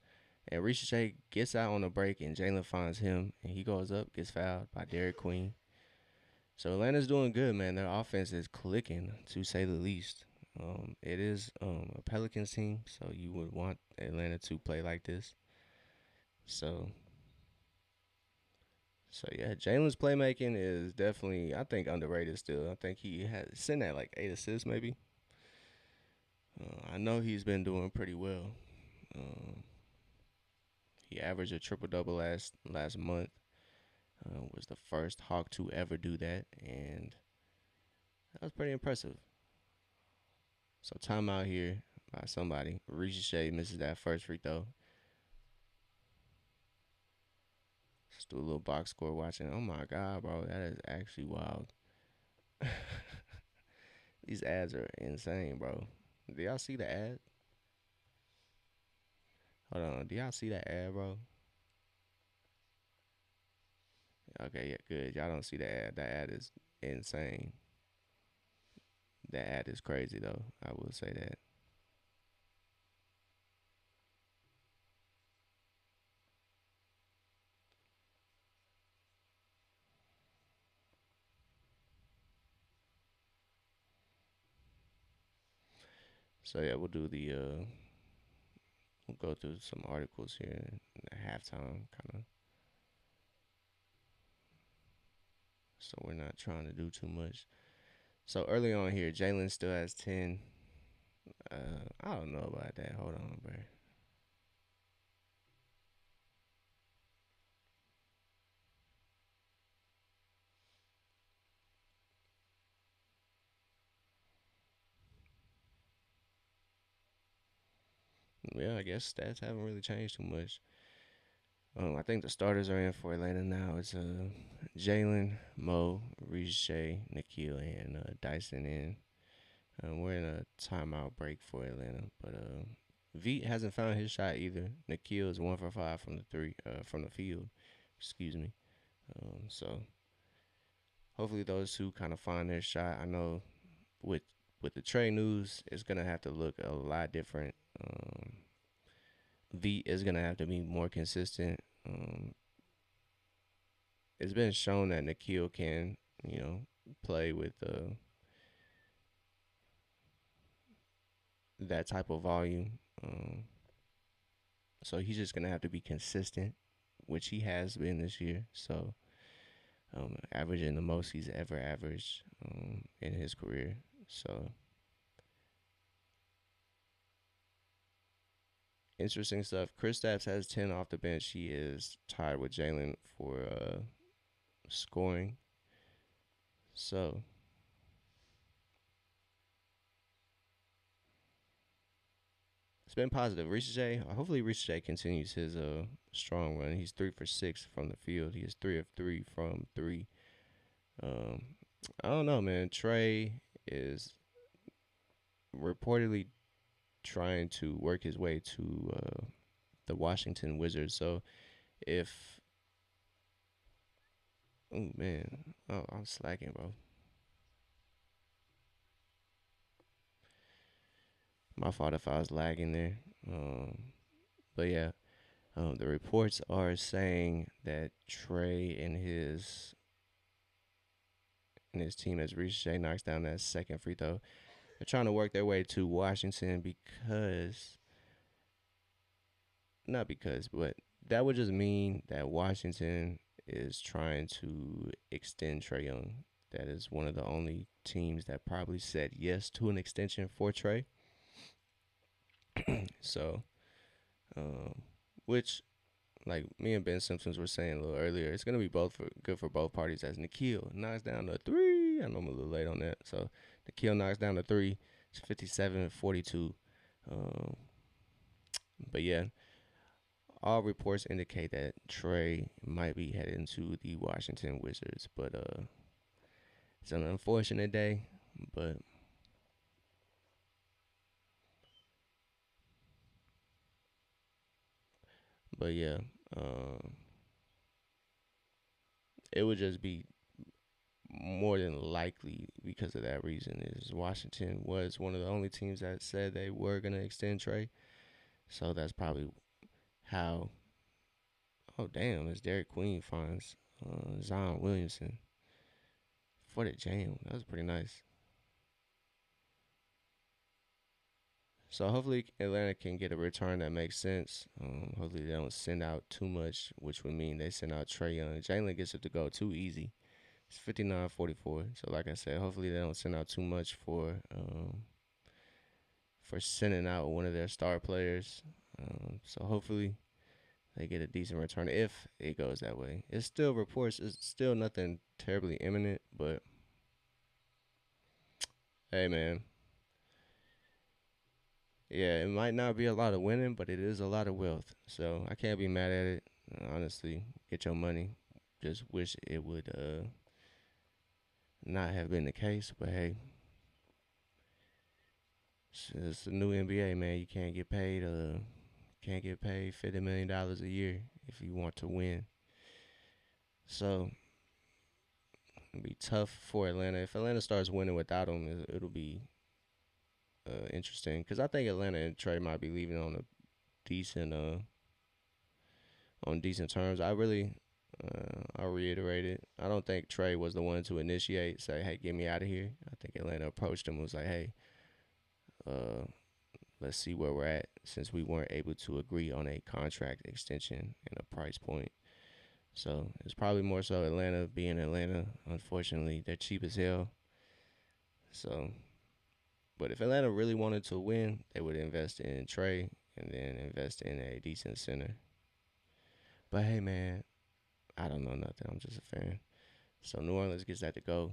And Ricochet gets out on the break, and Jalen finds him, and he goes up, gets fouled by Derek Queen. So Atlanta's doing good, man. Their offense is clicking, to say the least. It is a Pelicans team, so you would want Atlanta to play like this. So, so yeah, Jalen's playmaking is definitely, I think, underrated still. I think he has sitting at like 8 assists, maybe. I know he's been doing pretty well. Um, he averaged a triple double last month. Was the first Hawk to ever do that, and that was pretty impressive. So timeout here by somebody. Ricochet misses that first free throw. Let's do a little box score watching. Oh my god, bro, that is actually wild. These ads are insane, bro. Do y'all see the ad? Hold on. Do y'all see that ad, bro? Okay, yeah, good. Y'all don't see the ad. That ad is insane. That ad is crazy though. I will say that. So yeah, we'll go through some articles here at halftime, kind of. So we're not trying to do too much. So early on here, Jalen still has 10. I don't know about that. Hold on, bro. Yeah, I guess stats haven't really changed too much. I think the starters are in for Atlanta now. It's Jalen, Mo, Ricochet, Nikhil, and Dyson in. We're in a timeout break for Atlanta, but Veet hasn't found his shot either. Nikhil is 1 for 5 from the three from the field. Excuse me. So hopefully those two kind of find their shot. I know with the trade news, it's gonna have to look a lot different. Veet is gonna have to be more consistent. It's been shown that Nikhil can, you know, play with that type of volume. So he's just gonna have to be consistent, which he has been this year. So averaging the most he's ever averaged in his career. So interesting stuff. Kristaps has 10 off the bench. He is tied with Jalen for scoring. So it's been positive. Ricochet, hopefully Ricochet continues his strong run. He's 3 for 6 from the field. He is 3 of 3 from three. Um, I don't know, man. Trey is reportedly trying to work his way to the Washington Wizards. So if oh man, oh I'm slacking, bro. My fault if I was lagging there. But yeah, the reports are saying that Trey and his team as Ricochet knocks down that second free throw. They're trying to work their way to Washington because, not because, but that would just mean that Washington is trying to extend Trey Young. That is one of the only teams that probably said yes to an extension for Trey. So, um, which like me and Ben Simpsons were saying a little earlier, it's gonna be good for both parties. As Nikhil knocks down the three, I know I'm a little late on that. So Nikhil knocks down the three. It's 57-42. Um, but yeah, all reports indicate that Trey might be heading to the Washington Wizards. But it's an unfortunate day. But but yeah, um, it would just be more than likely because of that reason is Washington was one of the only teams that said they were gonna extend Trey. So that's probably how. Oh damn! As Derek Queen finds Zion Williamson for the jam. That was pretty nice. So hopefully Atlanta can get a return that makes sense. Hopefully they don't send out too much, which would mean they send out Trey Young. Jalen gets it to go too easy. It's 59-44. So like I said, hopefully they don't send out too much for sending out one of their star players. So hopefully they get a decent return if it goes that way. It's still reports. It's still nothing terribly imminent, but hey, man, yeah, it might not be a lot of winning, but it is a lot of wealth. So I can't be mad at it. Honestly, get your money. Just wish it would not have been the case, but hey, it's the new NBA, man. You can't get paid $50 million a year if you want to win. So it'll be tough for Atlanta. If Atlanta starts winning without him, it'll be interesting because I think Atlanta and Trey might be leaving decent on decent terms. I'll reiterate it. I don't think Trey was the one to initiate, say, "Hey, get me out of here." I think Atlanta approached him and was like, "Hey, uh, let's see where we're at since we weren't able to agree on a contract extension and a price point." So it's probably more so Atlanta being Atlanta. Unfortunately, they're cheap as hell. So, but if Atlanta really wanted to win, they would invest in Trey and then invest in a decent center. But hey, man, I don't know nothing. I'm just a fan. So New Orleans gets that to go.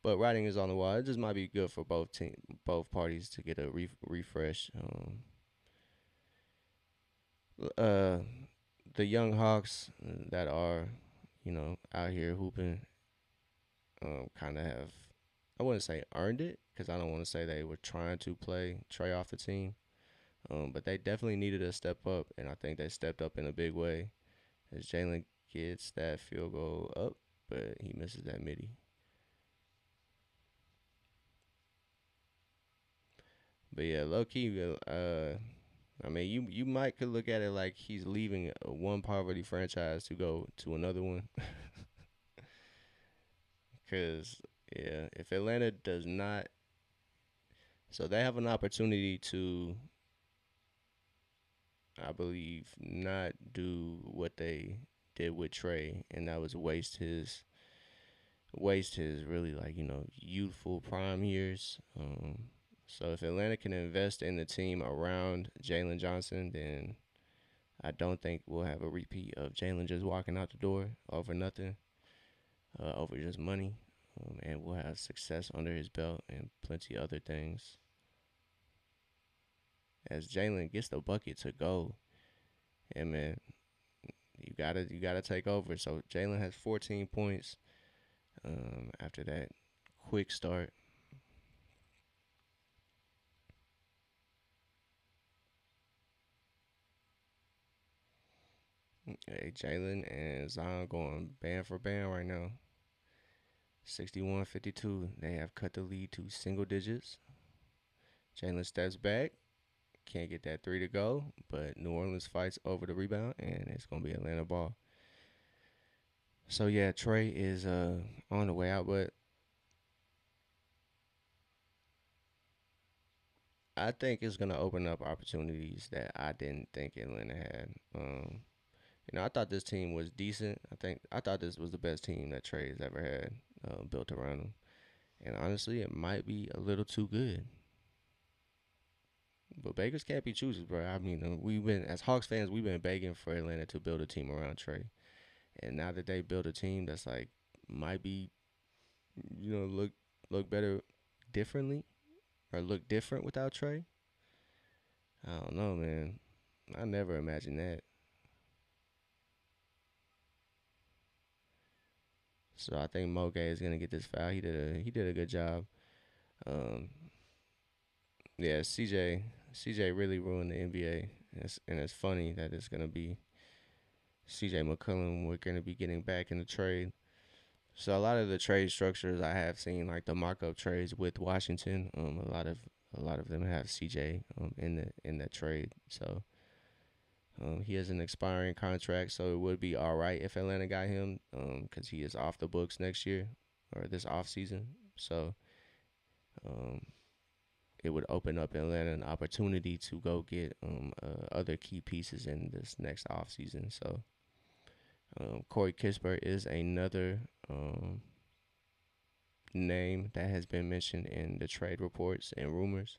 But writing is on the wall. It just might be good for both parties to get a refresh. Uh, the young Hawks that are, out here hooping, kind of have, I wouldn't say earned it because I don't want to say they were trying to play Trey off the team. But they definitely needed to step up, and I think they stepped up in a big way. As Jalen gets that field goal up, but he misses that midi. But yeah, low key, I mean, you might could look at it like he's leaving one poverty franchise to go to another one, because Yeah, if Atlanta does not, so they have an opportunity to, I believe, not do what they did with Trey, and that was waste his really like youthful prime years. So if Atlanta can invest in the team around Jalen Johnson, then I don't think we'll have a repeat of Jalen just walking out the door over nothing, over just money, and we'll have success under his belt and plenty other things. As Jalen gets the bucket to go, and man, you gotta take over. So Jalen has 14 points after that quick start. Hey, Jalen and Zion going band for band right now. 61-52. They have cut the lead to single digits. Jalen steps back, can't get that three to go, but New Orleans fights over the rebound, and it's gonna be Atlanta ball. So yeah, Trey is on the way out, but I think it's gonna open up opportunities that I didn't think Atlanta had. I thought this team was decent. I thought this was the best team that Trey has ever had built around him. And honestly, it might be a little too good. But Bakers can't be choosers, bro. I mean, we've been as Hawks fans, we've been begging for Atlanta to build a team around Trey, and now that they build a team that's like might be, look better differently or look different without Trey. I don't know, man. I never imagined that. So I think Moge is gonna get this foul. He did a good job. Um, yeah, CJ really ruined the NBA, and it's funny that it's gonna be CJ McCollum. We're gonna be getting back in the trade. So a lot of the trade structures I have seen, like the markup trades with Washington, a lot of them have CJ in that trade. So he has an expiring contract, so it would be all right if Atlanta got him, because he is off the books next year or this off season. So um, it would open up Atlanta an opportunity to go get other key pieces in this next off season. So Corey Kispert is another name that has been mentioned in the trade reports and rumors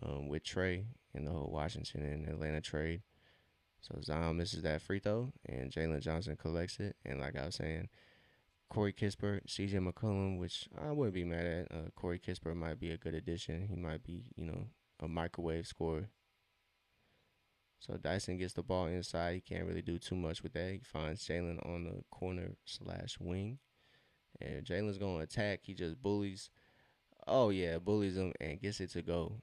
with Trey and the whole Washington and Atlanta trade. So Zion misses that free throw, and Jalen Johnson collects it. And like I was saying, Corey Kispert, C.J. McCollum, which I wouldn't be mad at. Corey Kispert might be a good addition. He might be, a microwave scorer. So Dyson gets the ball inside. He can't really do too much with that. He finds Jalen on the corner slash wing. And Jalen's going to attack. He just bullies. Oh, yeah, bullies him and gets it to go.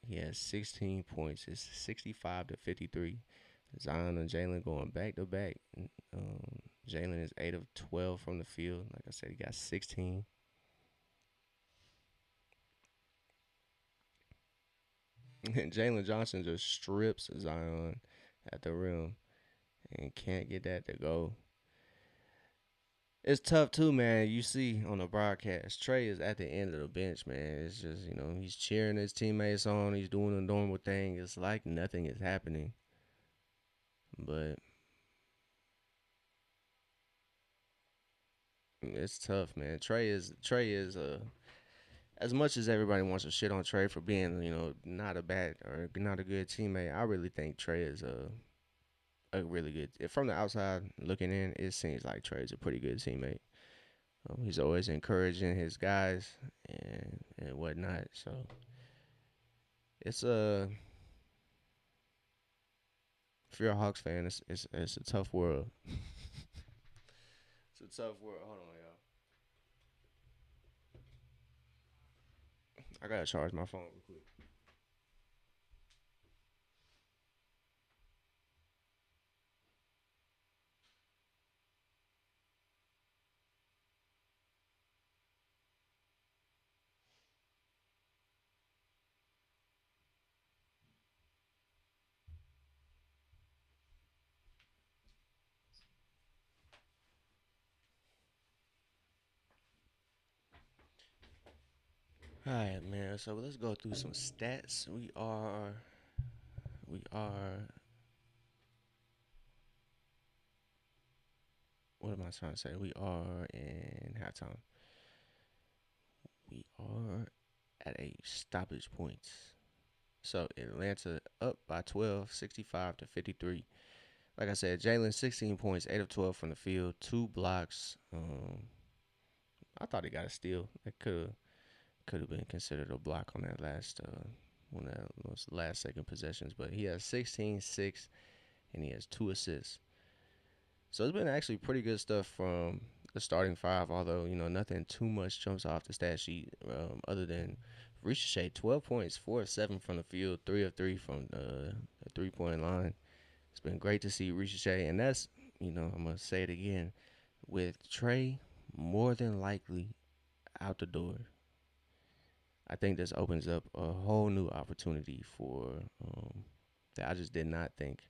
He has 16 points. It's 65 to 53. Zion and Jalen going back to back. Jalen is 8 of 12 from the field. Like I said, he got 16. And Jalen Johnson just strips Zion at the rim and can't get that to go. It's tough too, man. You see on the broadcast, Trey is at the end of the bench, man. It's just, he's cheering his teammates on. He's doing a normal thing. It's like nothing is happening. But it's tough, man. Trey is as much as everybody wants to shit on Trey for being, not a bad or not a good teammate. I really think Trey is a really good. From the outside looking in, it seems like Trey's a pretty good teammate. He's always encouraging his guys and whatnot. So it's if you're a Hawks fan, it's a tough world. It's a tough world. Hold on, y'all. I gotta charge my phone real quick. All right, man. So let's go through some stats. We are. What am I trying to say? We are in halftime. We are at a stoppage point. So Atlanta up by 12, 65 to 53. Like I said, Jalen 16 points, 8 of 12 from the field, 2 blocks. I thought he got a steal. It could have been considered a block on that last one of those last second possessions, but he has 16, 6, and he has 2 assists. So it's been actually pretty good stuff from the starting five. Although nothing too much jumps off the stat sheet other than Ricochet 12 points, 4 of 7 from the field, 3 of 3 from the 3 point line. It's been great to see Ricochet, and that's I'm gonna say it again with Trey more than likely out the door. I think this opens up a whole new opportunity for that I just did not think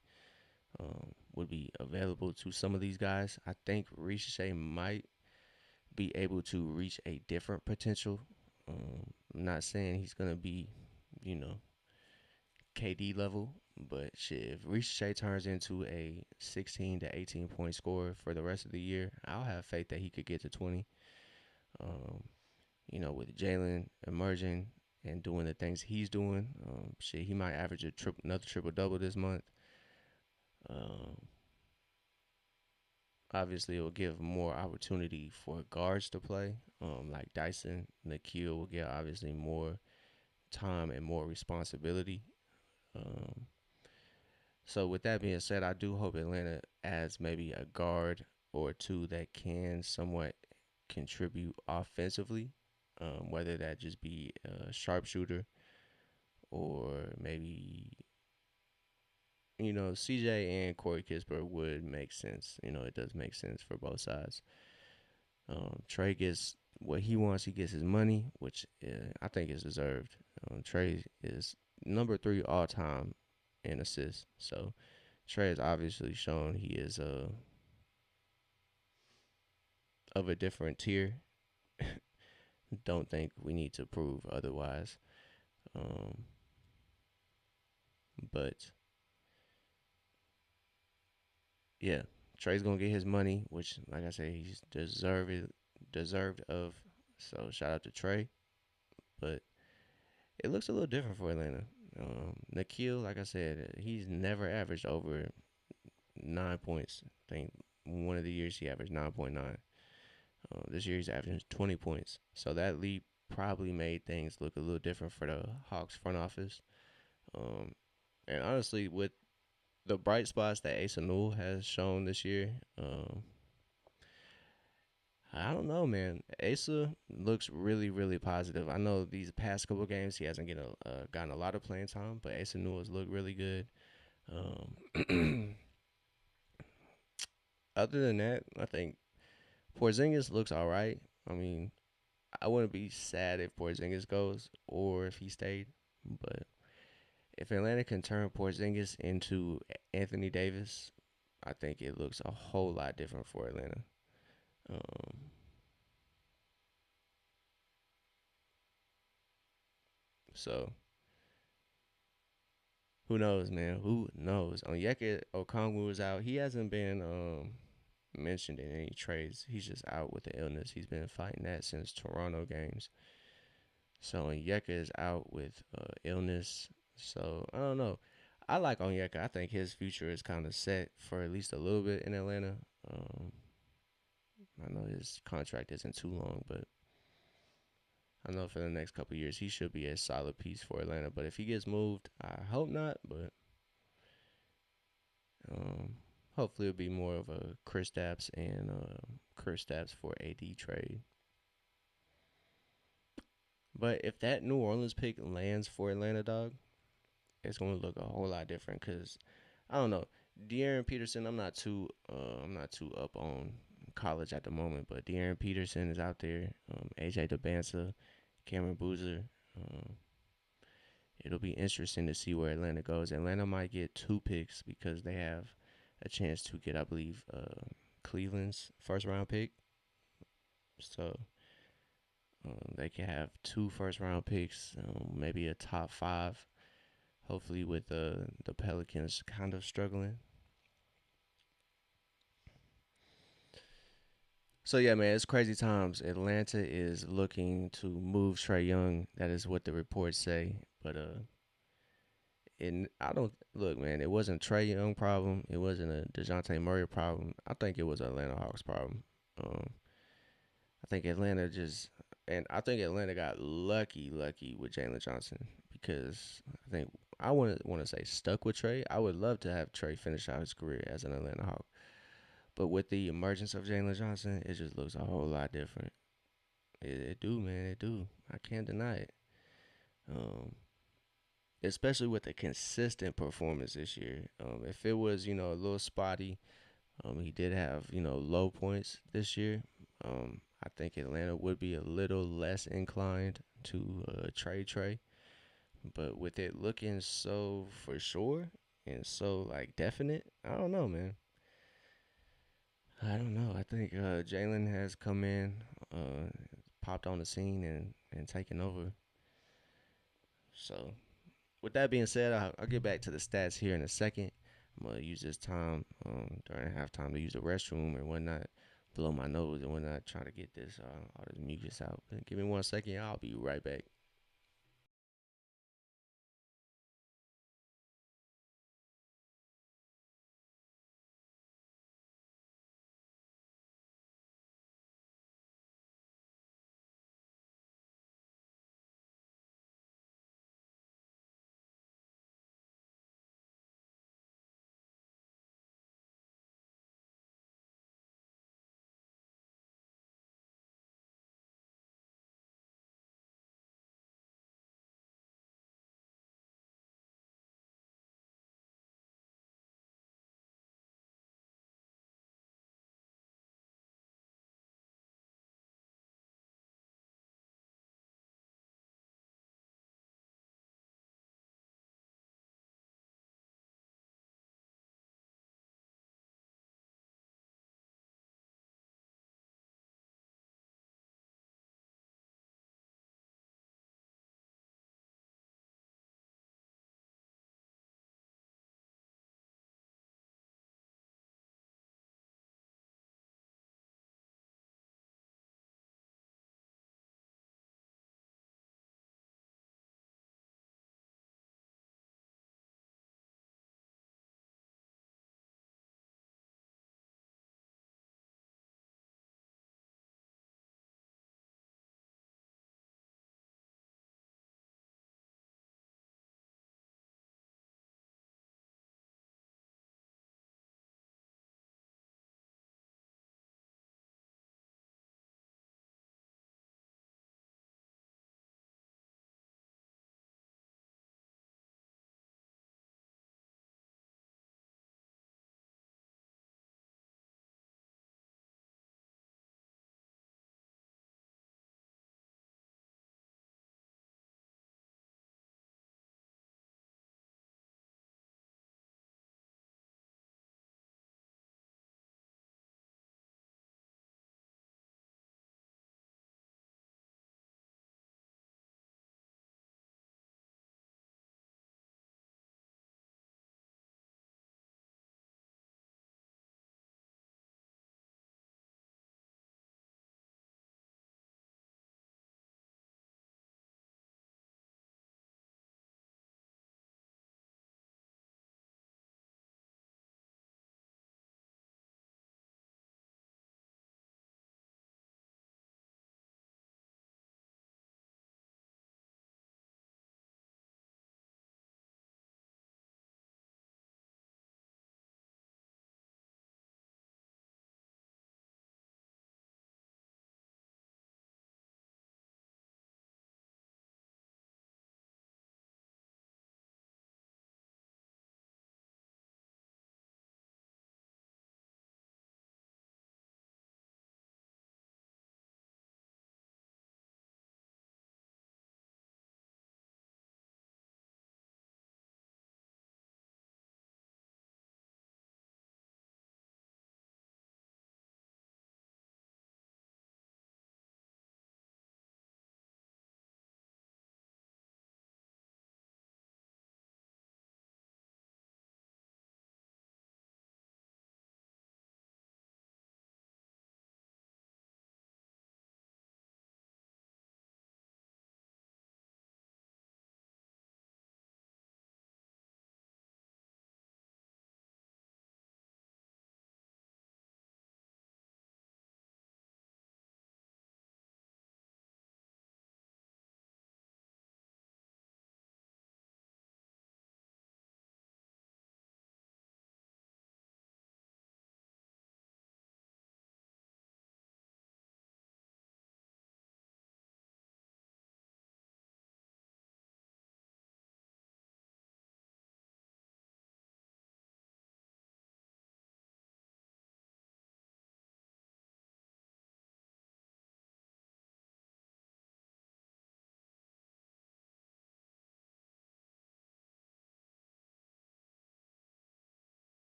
would be available to some of these guys. I think Ricochet might be able to reach a different potential. I'm not saying he's gonna be, you know, KD level, but shit, if Ricochet turns into a 16 to 18 point scorer for the rest of the year, I'll have faith that he could get to 20. Um, with Jalen emerging and doing the things he's doing, shit, he might average another triple double this month. Um, Obviously, it will give more opportunity for guards to play. Like Dyson, Nikhil will get obviously more time and more responsibility. Um, so with that being said, I do hope Atlanta adds maybe a guard or two that can somewhat contribute offensively. Whether that just be a sharpshooter or maybe CJ and Corey Kispert would make sense. It does make sense for both sides. Trey gets what he wants. He gets his money, which I think is deserved. Trey is number 3 all time in assists. So Trey has obviously shown he is of a different tier. Don't think we need to prove otherwise. Um, but yeah, Trey's gonna get his money, which, like I said, he's deserved of. So shout out to Trey. But it looks a little different for Atlanta. Nikhil, like I said, he's never averaged over 9 points. I think one of the years he averaged 9.9. This year he's averaging 20 points. So that leap probably made things look a little different for the Hawks front office. Um, and honestly, with the bright spots that Asa Newell has shown this year, I don't know, man. Asa looks really, really positive. I know these past couple games he hasn't gotten a lot of playing time, but Asa Newell has looked really good. Um, Other than that, I think Porzingis looks all right. I mean, I wouldn't be sad if Porzingis goes or if he stayed, but if Atlanta can turn Porzingis into Anthony Davis, I think it looks a whole lot different for Atlanta. Um, so who knows, man? Who knows? Onyeka Okongwu is out. He hasn't been mentioned in any trades. He's just out with the illness. He's been fighting that since Toronto games. So Onyeka is out with illness. So I don't know. I like Onyeka. I think his future is kind of set for at least a little bit in Atlanta. Um, I know his contract isn't too long, but I know for the next couple of years he should be a solid piece for Atlanta. But if he gets moved, I hope not. But um, hopefully it'll be more of a Chris Stapps for AD trade. But if that New Orleans pick lands for Atlanta, dog, it's gonna look a whole lot different. Cause I don't know, De'Aaron Peterson. I'm not too up on college at the moment, but De'Aaron Peterson is out there. AJ DeBansa, Cameron Boozer. Um, it'll be interesting to see where Atlanta goes. Atlanta might get 2 picks because they have a chance to get, I believe, Cleveland's first round pick. So They can have two first round picks, maybe a top five. Hopefully, with the Pelicans kind of struggling. So yeah, man, it's crazy times. Atlanta is looking to move Trey Young. That is what the reports say. But and I don't look, man. It wasn't Trey Young problem. It wasn't a Dejounte Murray problem. I think it was an Atlanta Hawks problem. Um, I think Atlanta just, and I think Atlanta got lucky with Jalen Johnson because I think I want to say stuck with Trey. I would love to have Trey finish out his career as an Atlanta Hawk, but with the emergence of Jalen Johnson, it just looks a whole lot different. It do, man. It do. I can't deny it. Um, Especially with a consistent performance this year. If it was, a little spotty, he did have, low points this year. I think Atlanta would be a little less inclined to trade Trey. But with it looking so for sure and so like definite, I don't know, man. I don't know. I think Jalen has come in, popped on the scene and taken over. So with that being said, I'll get back to the stats here in a second. I'm gonna use this time during halftime to use the restroom and whatnot, blow my nose and whatnot, trying to get this all this mucus out. But give me 1 second, I'll be right back.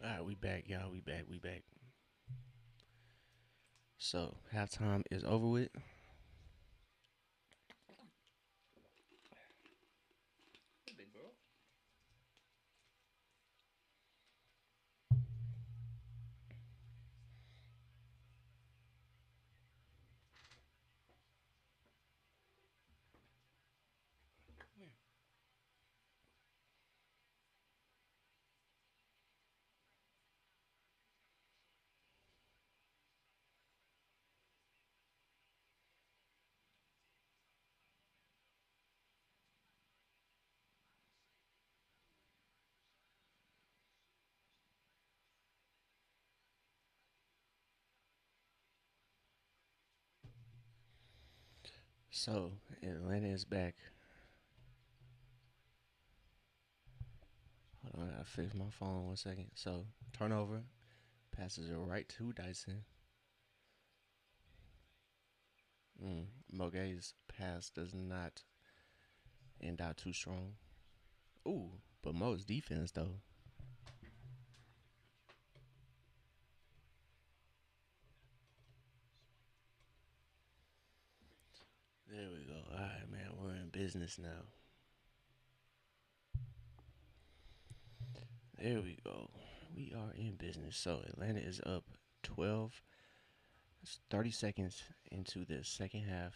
All right, we back, y'all. We back. We back. So halftime is over with. So Atlanta is back. Hold on, I gotta fix my phone 1 second. So turnover, passes it right to Dyson. Mogay's pass does not end out too strong. Ooh, but Mo's defense though. There we go. All right, man, we're in business now. There we go. We are in business. So Atlanta is up 12. It's 30 seconds into the second half.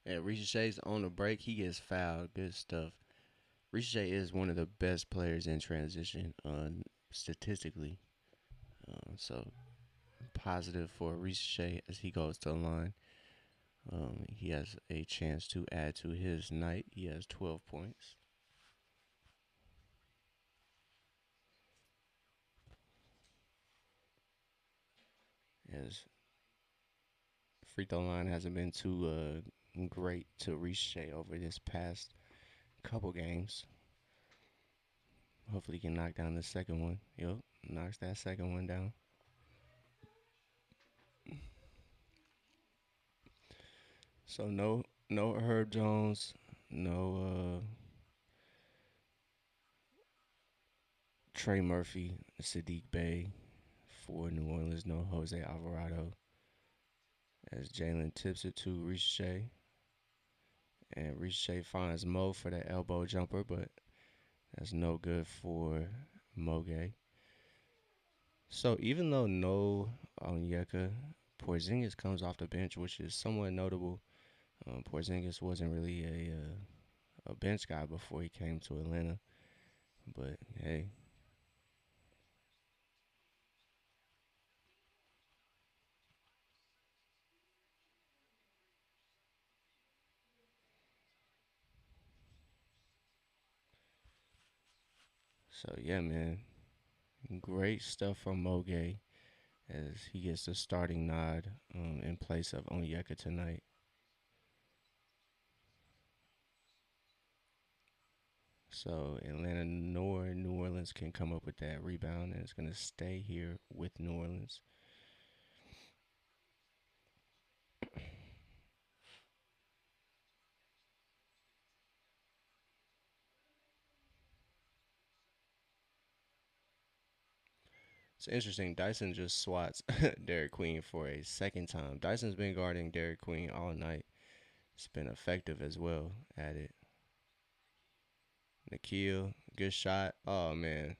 And Ricochet's on the break. He gets fouled. Good stuff. Ricochet is one of the best players in transition statistically. So positive for Ricochet as he goes to the line. He has a chance to add to his night. He has 12 points. His free throw line hasn't been too great to Ricochet over this past couple games. Hopefully, he can knock down the second one. Yep, knocks that second one down. So no Herb Jones, no Trey Murphy, Sadiq Bey for New Orleans, no Jose Alvarado. As Jalen tips it to Ricochet, and Ricochet finds Mo for the elbow jumper, but that's no good for Moge. So even though no Onyeka, Porzingis comes off the bench, which is somewhat notable. Porzingis wasn't really a bench guy before he came to Atlanta, but hey. So yeah, man, great stuff from Moge as he gets the starting nod in place of Onyeka tonight. So Atlanta nor New Orleans can come up with that rebound, and it's gonna stay here with New Orleans. It's interesting. Dyson just swats Derek Queen for a second time. Dyson's been guarding Derek Queen all night. It's been effective as well at it. Nikhil, good shot. Oh man.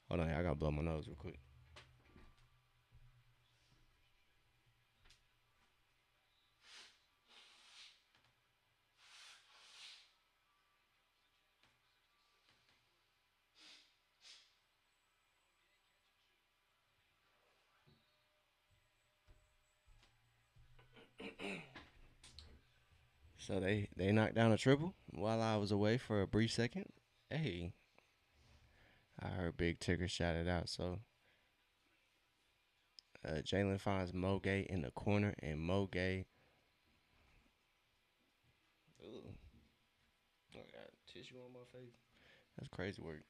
Hold on, I gotta blow my nose real quick. So they knocked down a triple while I was away for a brief second. Hey, I heard Big Tigger shout it out. So Jalen finds Mo Gay in the corner, and Mo Gay. Ooh, Tissue on my face. That's crazy work.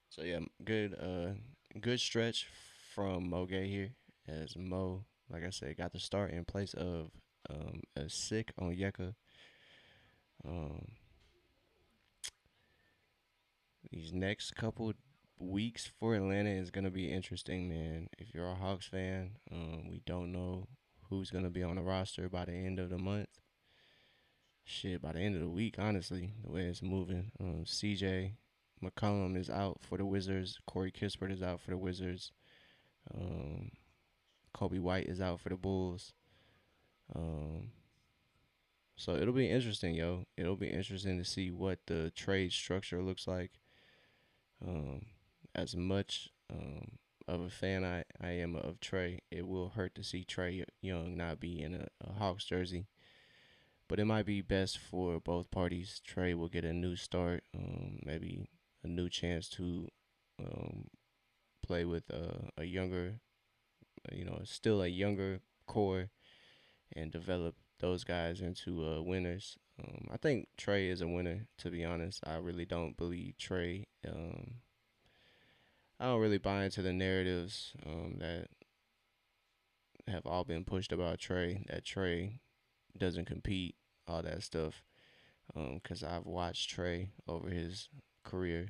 So yeah, good stretch from Mo Gay here as Mo, like I said, got the start in place of a sick on Yeka. Um, these next couple weeks for Atlanta is gonna be interesting, man. If you're a Hawks fan, we don't know who's gonna be on the roster by the end of the month. Shit, by the end of the week, honestly, the way it's moving. CJ McCollum is out for the Wizards. Corey Kispert is out for the Wizards. Um, Kobe White is out for the Bulls. Um, so it'll be interesting, yo. It'll be interesting to see what the trade structure looks like. Um, as much of a fan I am of Trey, it will hurt to see Trey Young not be in a Hawks jersey. But it might be best for both parties. Trey will get a new start, maybe a new chance to um, play with a younger, still a younger core and develop those guys into winners. I think Trey is a winner. To be honest, I really don't believe Trey. I don't really buy into the narratives that have all been pushed about Trey. That Trey doesn't compete, all that stuff. Because I've watched Trey over his career.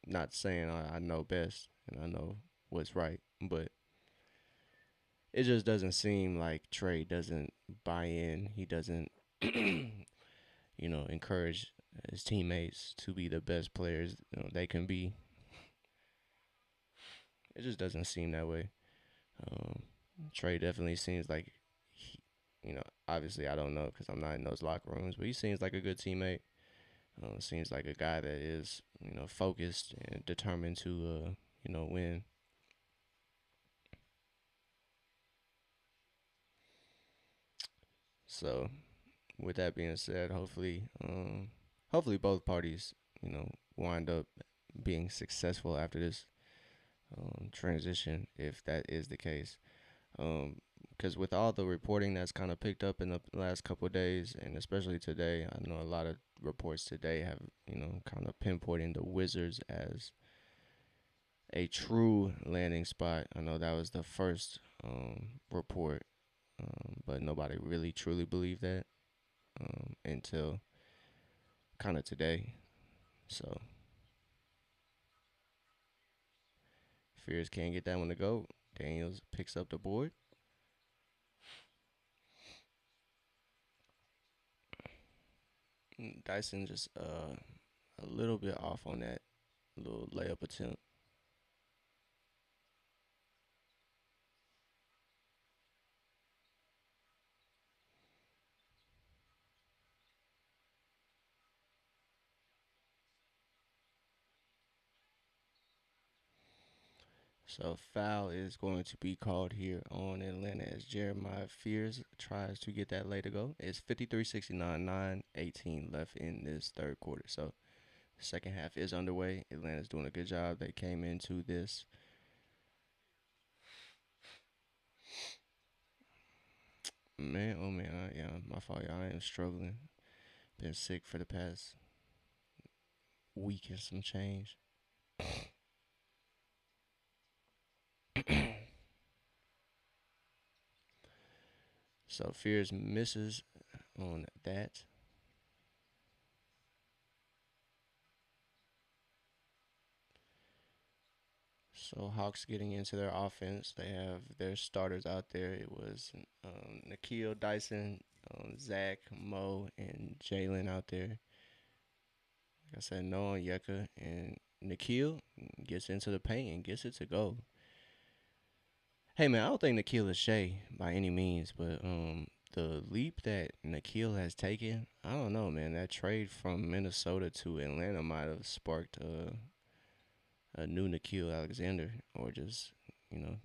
Not saying I know best and I know what's right, but it just doesn't seem like Trey doesn't buy in. He doesn't, encourage his teammates to be the best players they can be. It just doesn't seem that way. Um, Trey definitely seems like, obviously I don't know because I'm not in those locker rooms, but he seems like a good teammate. Seems like a guy that is, focused and determined to, win. So, with that being said, hopefully both parties, wind up being successful after this transition, if that is the case. Because with all the reporting that's kind of picked up in the last couple of days, and especially today, I know a lot of reports today have, kind of pinpointing the Wizards as a true landing spot. I know that was the first report, but nobody really truly believed that until kind of today. So Fears can't get that one to go. Daniels picks up the board. Dyson just a little bit off on that little layup attempt. So foul is going to be called here on Atlanta as Jeremiah Fears tries to get that lay to go. It's 53-69, 9:18 left in this third quarter. So the second half is underway. Atlanta's doing a good job. They came into this. Man, oh man, yeah, my fault. Y'all. I am struggling. Been sick for the past week and some change. So Fears misses on that. So Hawks getting into their offense. They have their starters out there. It was Nikhil, Dyson, Zach, Mo, and Jalen out there. Like I said, no on Yucca. And Nikhil gets into the paint and gets it to go. Hey man, I don't think Nikhil is Shea by any means, but the leap that Nikhil has taken, I don't know, man. That trade from Minnesota to Atlanta might have sparked a new Nikhil Alexander, or just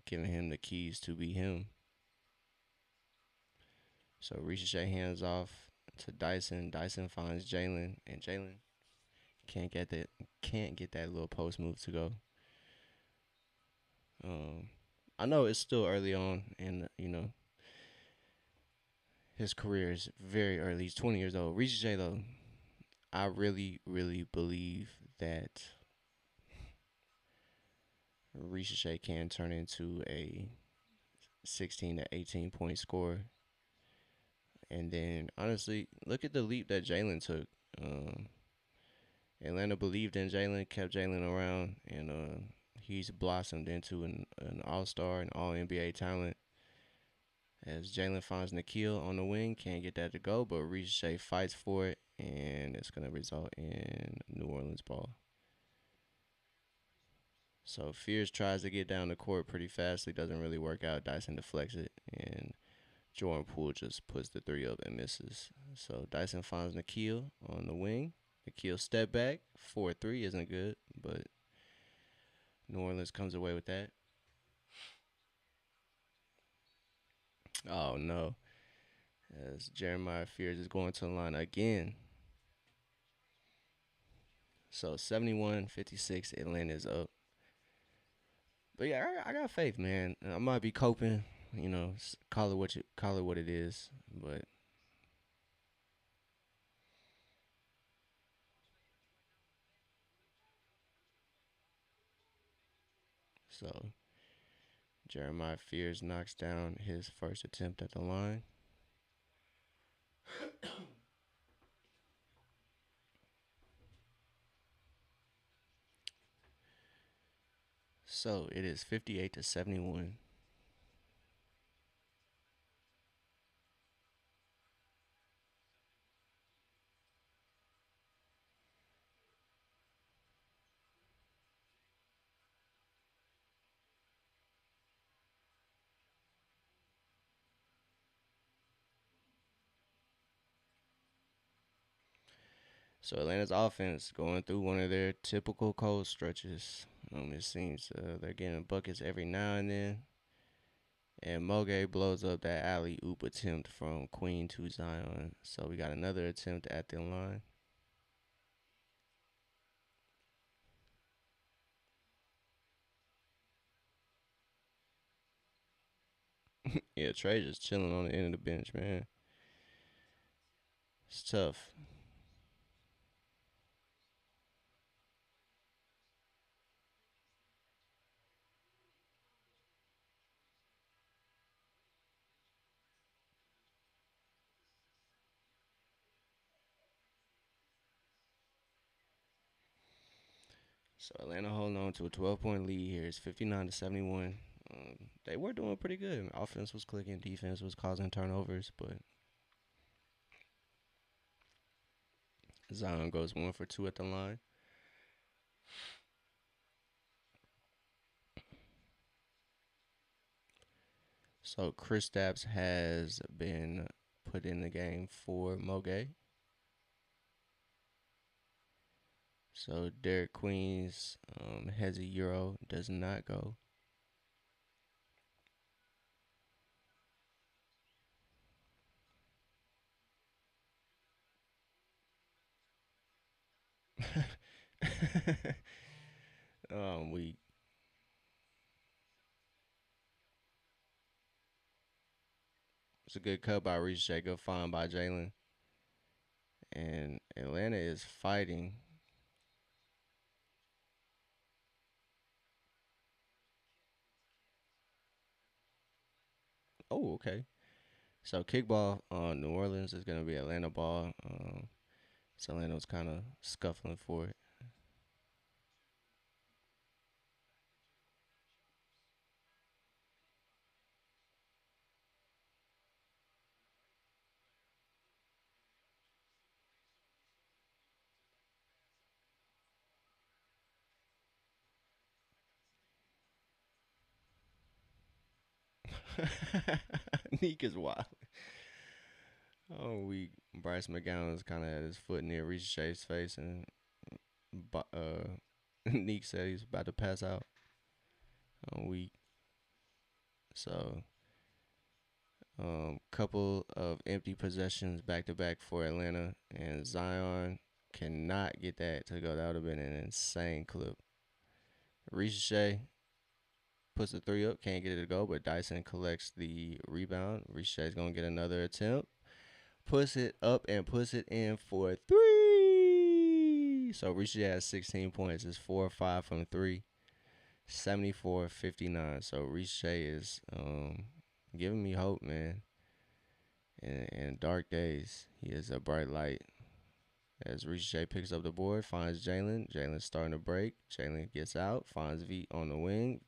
giving him the keys to be him. So Ricochet hands off to Dyson. Dyson finds Jalen, and Jalen can't get that little post move to go. Um, I know it's still early on, and his career is very early. He's 20 years old. Reece J though, I really, really believe that Reece J can turn into a 16 to 18 point scorer. And then honestly, look at the leap that Jalen took. Um, Atlanta believed in Jalen, kept Jalen around, and he's blossomed into an all star, an all NBA talent. As Jalen finds Nikhil on the wing, can't get that to go, but Ricochet fights for it, and it's going to result in New Orleans ball. So Fears tries to get down the court pretty fast. It doesn't really work out. Dyson deflects it, and Jordan Poole just puts the three up and misses. So Dyson finds Nikhil on the wing. Nikhil step back. 4-3 isn't good, but New Orleans comes away with that. Oh no. As Jeremiah Fears is going to the line again. So 71-56, Atlanta is up. But yeah, I got faith, man. I might be coping, call it what it is. But so Jeremiah Fears knocks down his first attempt at the line. So it is 58-71. So Atlanta's offense going through one of their typical cold stretches. It seems they're getting buckets every now and then. And Moge blows up that alley oop attempt from Queen to Zion. So we got another attempt at the line. Yeah, Trey just chilling on the end of the bench, man. It's tough. So Atlanta holding on to a 12-point lead here. It's 59-71. They were doing pretty good. Offense was clicking, defense was causing turnovers, but Zion goes 1 for 2 at the line. So Chris Stapps has been put in the game for Moge. So Derek Queen's has a Euro does not go. We It's a good cut by Reece J. Good find by Jalen. And Atlanta is fighting. Oh, okay. So kickball on New Orleans is gonna be Atlanta ball. So Atlanta was kind of scuffling for it. Neek is wild. Oh, we Bryce McGowan is kind of had his foot near Reece J's face, and Neek said he's about to pass out. We so couple of empty possessions back to back for Atlanta, and Zion cannot get that to go. That would have been an insane clip. Reece J puts the three up, can't get it to go, but Dyson collects the rebound. Richie's gonna get another attempt, puts it up and puts it in for three. So Richie has 16 points. It's 4 or 5 from three. 74-59. So Richie is giving me hope, man. In dark days, he is a bright light. As Richie picks up the board, finds Jalen. Jalen's starting to break. Jalen gets out, finds Veet on the wing.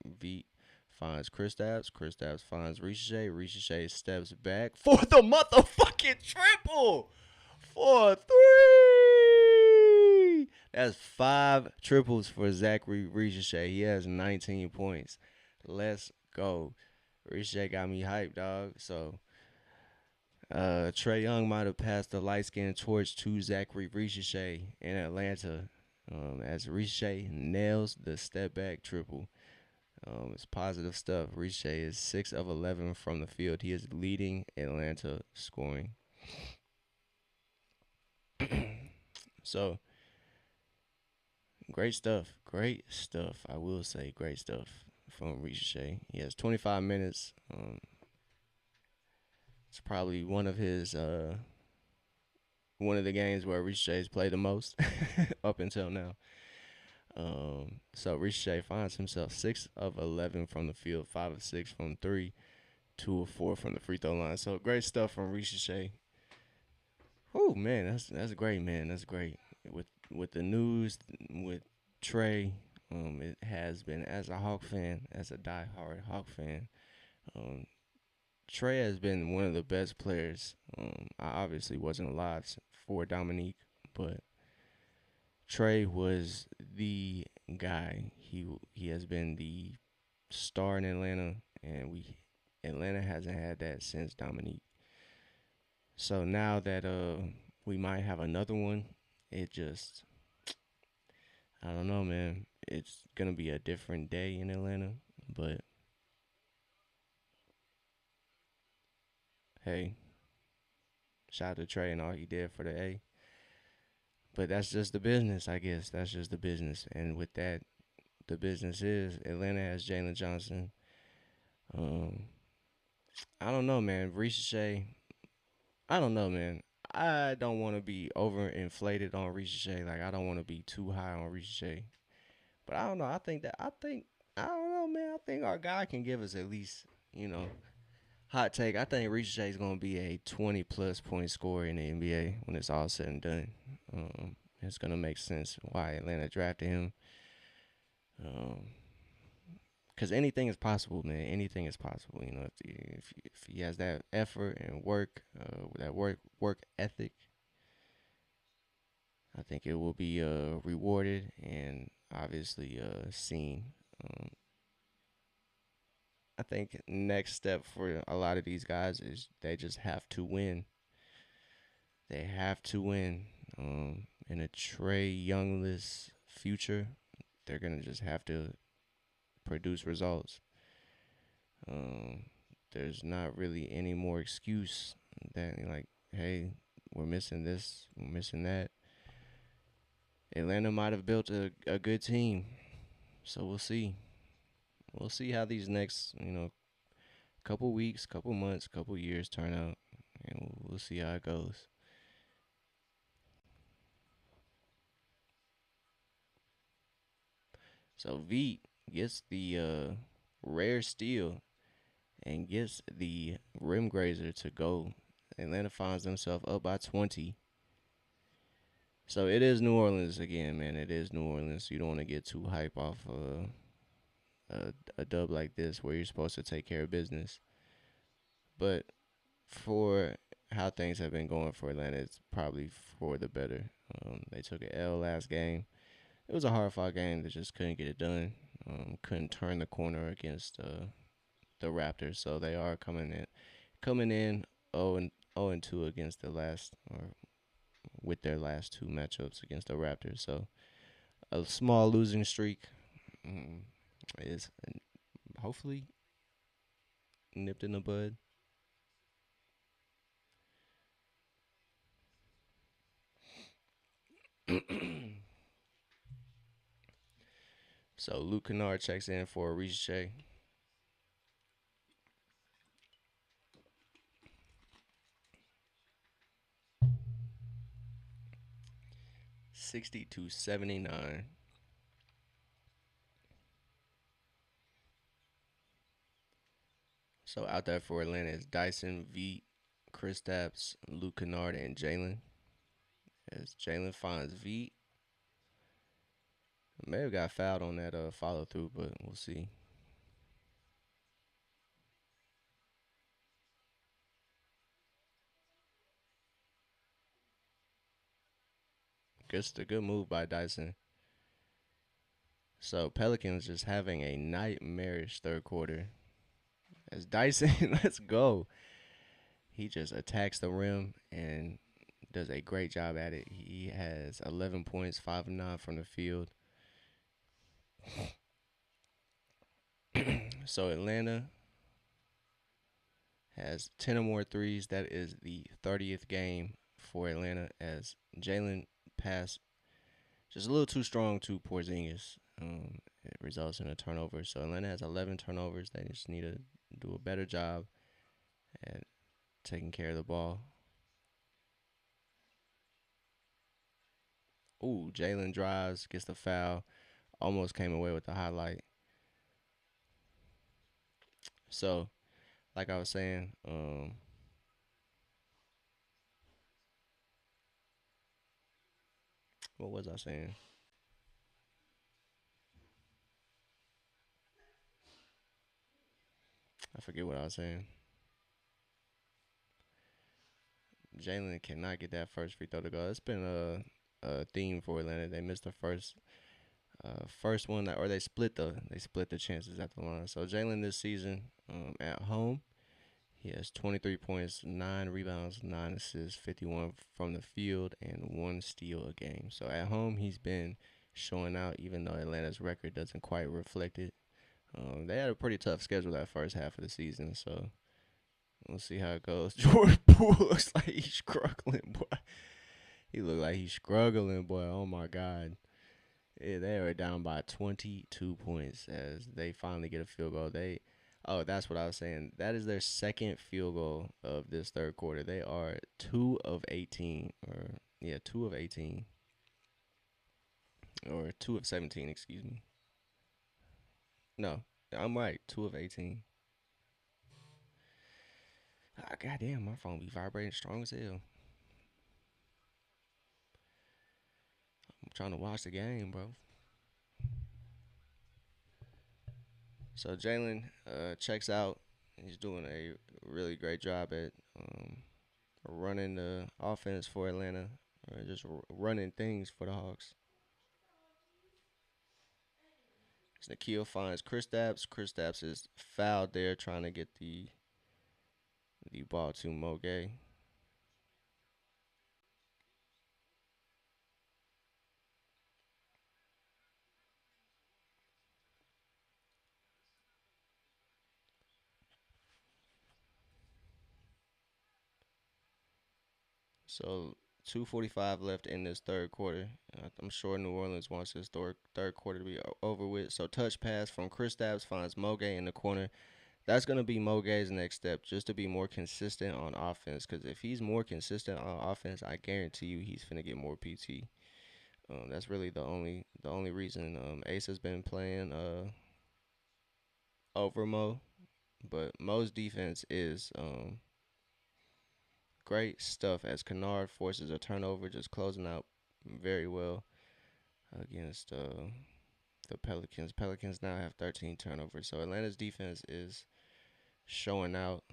Veet finds Kristaps. Kristaps finds Richie. Richie steps back for the motherfucking triple for three. That's 5 triples for Zachary Richie. He has 19 points. Let's go. Richie got me hyped, dog. So Trey Young might have passed the light skin torch to Zachary Richie in Atlanta as Richie nails the step back triple. It's positive stuff. Richie is 6 of 11 from the field. He is leading Atlanta scoring. So, great stuff. Great stuff. I will say great stuff from Richie. He has 25 minutes. It's probably one of the games where Richie's played the most up until now. So Richie finds himself 6 of 11 from the field, 5 of 6 from three, 2 of 4 from the free throw line. So great stuff from Richie. Oh man, that's great, man. That's great. With the news with Trey, it has been as a Hawk fan, as a diehard Hawk fan. Um, Trey has been one of the best players. I obviously wasn't alive for Dominique, but Trey was the guy. He has been the star in Atlanta, and we Atlanta hasn't had that since Dominique. So now that we might have another one, it just I don't know, man. It's gonna be a different day in Atlanta, but hey, shout out to Trey and all he did for the A. But that's just the business, I guess. That's just the business, and with that, the business is Atlanta has Jalen Johnson. Um, I don't know, man. Richie, I don't know, man. I don't want to be overinflated on Richie. Like I don't want to be too high on Richie. But I don't know. I don't know, man. I think our guy can give us at least, hot take. I think Richie is gonna be a 20 plus point scorer in the NBA when it's all said and done. It's gonna make sense why Atlanta drafted him. Um, Cause anything is possible, man. Anything is possible. If he has that effort and work, that work ethic, I think it will be rewarded and obviously seen. Um, I think next step for a lot of these guys is they just have to win. They have to win. In a Trey Youngless future, they're gonna just have to produce results. Um, there's not really any more excuse that like, hey, we're missing this, we're missing that. Atlanta might have built a good team, so we'll see. We'll see how these next, couple weeks, couple months, couple years turn out, and we'll see how it goes. So Veet gets the rare steal and gets the rim grazer to go. Atlanta finds themselves up by 20. So it is New Orleans again, man. It is New Orleans. You don't want to get too hype off a dub like this where you're supposed to take care of business. But for how things have been going for Atlanta, it's probably for the better. They took an L last game. It was a hard fought game. They just couldn't get it done. Couldn't turn the corner against the Raptors. So they are coming in 0 and 2 against the last or with their last two matchups against the Raptors. So a small losing streak is hopefully nipped in the bud. So Luke Kennard checks in for Riche. 60 to 79. So out there for Atlanta is Dyson, Veet, Kristaps, Luke Kennard, and Jalen. As Jalen finds Veet. May have got fouled on that follow through, but we'll see. Just a good move by Dyson. So Pelicans just having a nightmarish third quarter. As Dyson, let's go. He just attacks the rim and does a great job at it. He has 11 points, 5 of 9 from the field. So Atlanta has 10 or more threes. That is the 30th game for Atlanta as Jalen passed just a little too strong to Porzingis. It results in a turnover. So Atlanta has 11 turnovers. They just need to do a better job at taking care of the ball. Ooh, Jalen drives, gets the foul, almost came away with the highlight. So, like I was saying, what was I saying? I forget what I was saying. Jalen cannot get that first free throw to go. It's been a theme for Atlanta. They missed the first one that, or they split the chances at the line. So Jalen this season at home, he has 23 points, 9 rebounds, 9 assists, 51 from the field, and 1 steal a game. So at home, he's been showing out, even though Atlanta's record doesn't quite reflect it. They had a pretty tough schedule that first half of the season, so we'll see how it goes. Jordan Poole looks like he's struggling, boy. He looked like he's struggling, boy. Oh my God. Yeah, they are down by 22 points as they finally get a field goal. That's what I was saying. That is their second field goal of this third quarter. They are 2 of 18, or yeah, 2 of 18, or 2 of 17. Excuse me. No, I'm right. 2 of 18. Ah, goddamn, my phone be vibrating strong as hell. I'm trying to watch the game, bro. So Jalen checks out. He's doing a really great job at running the offense for Atlanta, or just running things for the Hawks. Nikhil finds Kristaps. Kristaps is fouled there, trying to get the ball to Moge. So 2:45 left in this third quarter. I'm sure New Orleans wants this third quarter to be over with. So touch pass from Kristaps finds Moge in the corner. That's going to be Moge's next step, just to be more consistent on offense. Because if he's more consistent on offense, I guarantee you he's finna get more PT. That's really the only reason Ace has been playing over Mo. But Mo's defense is great stuff as Kennard forces a turnover, just closing out very well against the Pelicans. Pelicans now have 13 turnovers, so Atlanta's defense is showing out.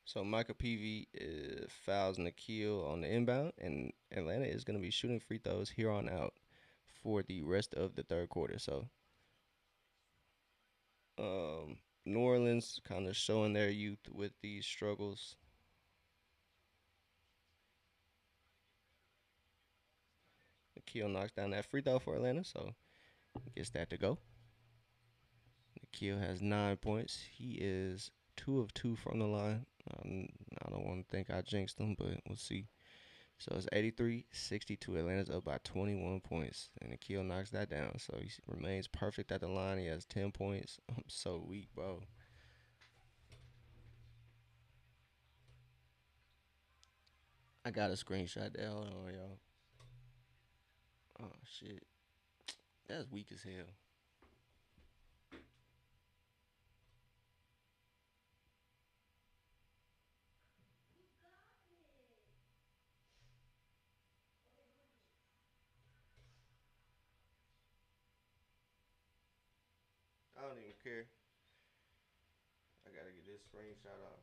So Micah Peavy fouls Nikhil on the inbound, and Atlanta is going to be shooting free throws here on out for the rest of the third quarter. So New Orleans kind of showing their youth with these struggles. Nikhil knocks down that free throw for Atlanta, so gets that to go. Nikhil has 9 points. He is two of two from the line. Um, I don't want to think I jinxed them, but we'll see. So it's 83-62. Atlanta's up by 21 points. And Nikhil knocks that down. So he remains perfect at the line. He has 10 points. I'm so weak, bro. I got a screenshot there. Hold on, y'all. Oh, shit. That's weak as hell. I don't even care. I gotta get this screenshot off.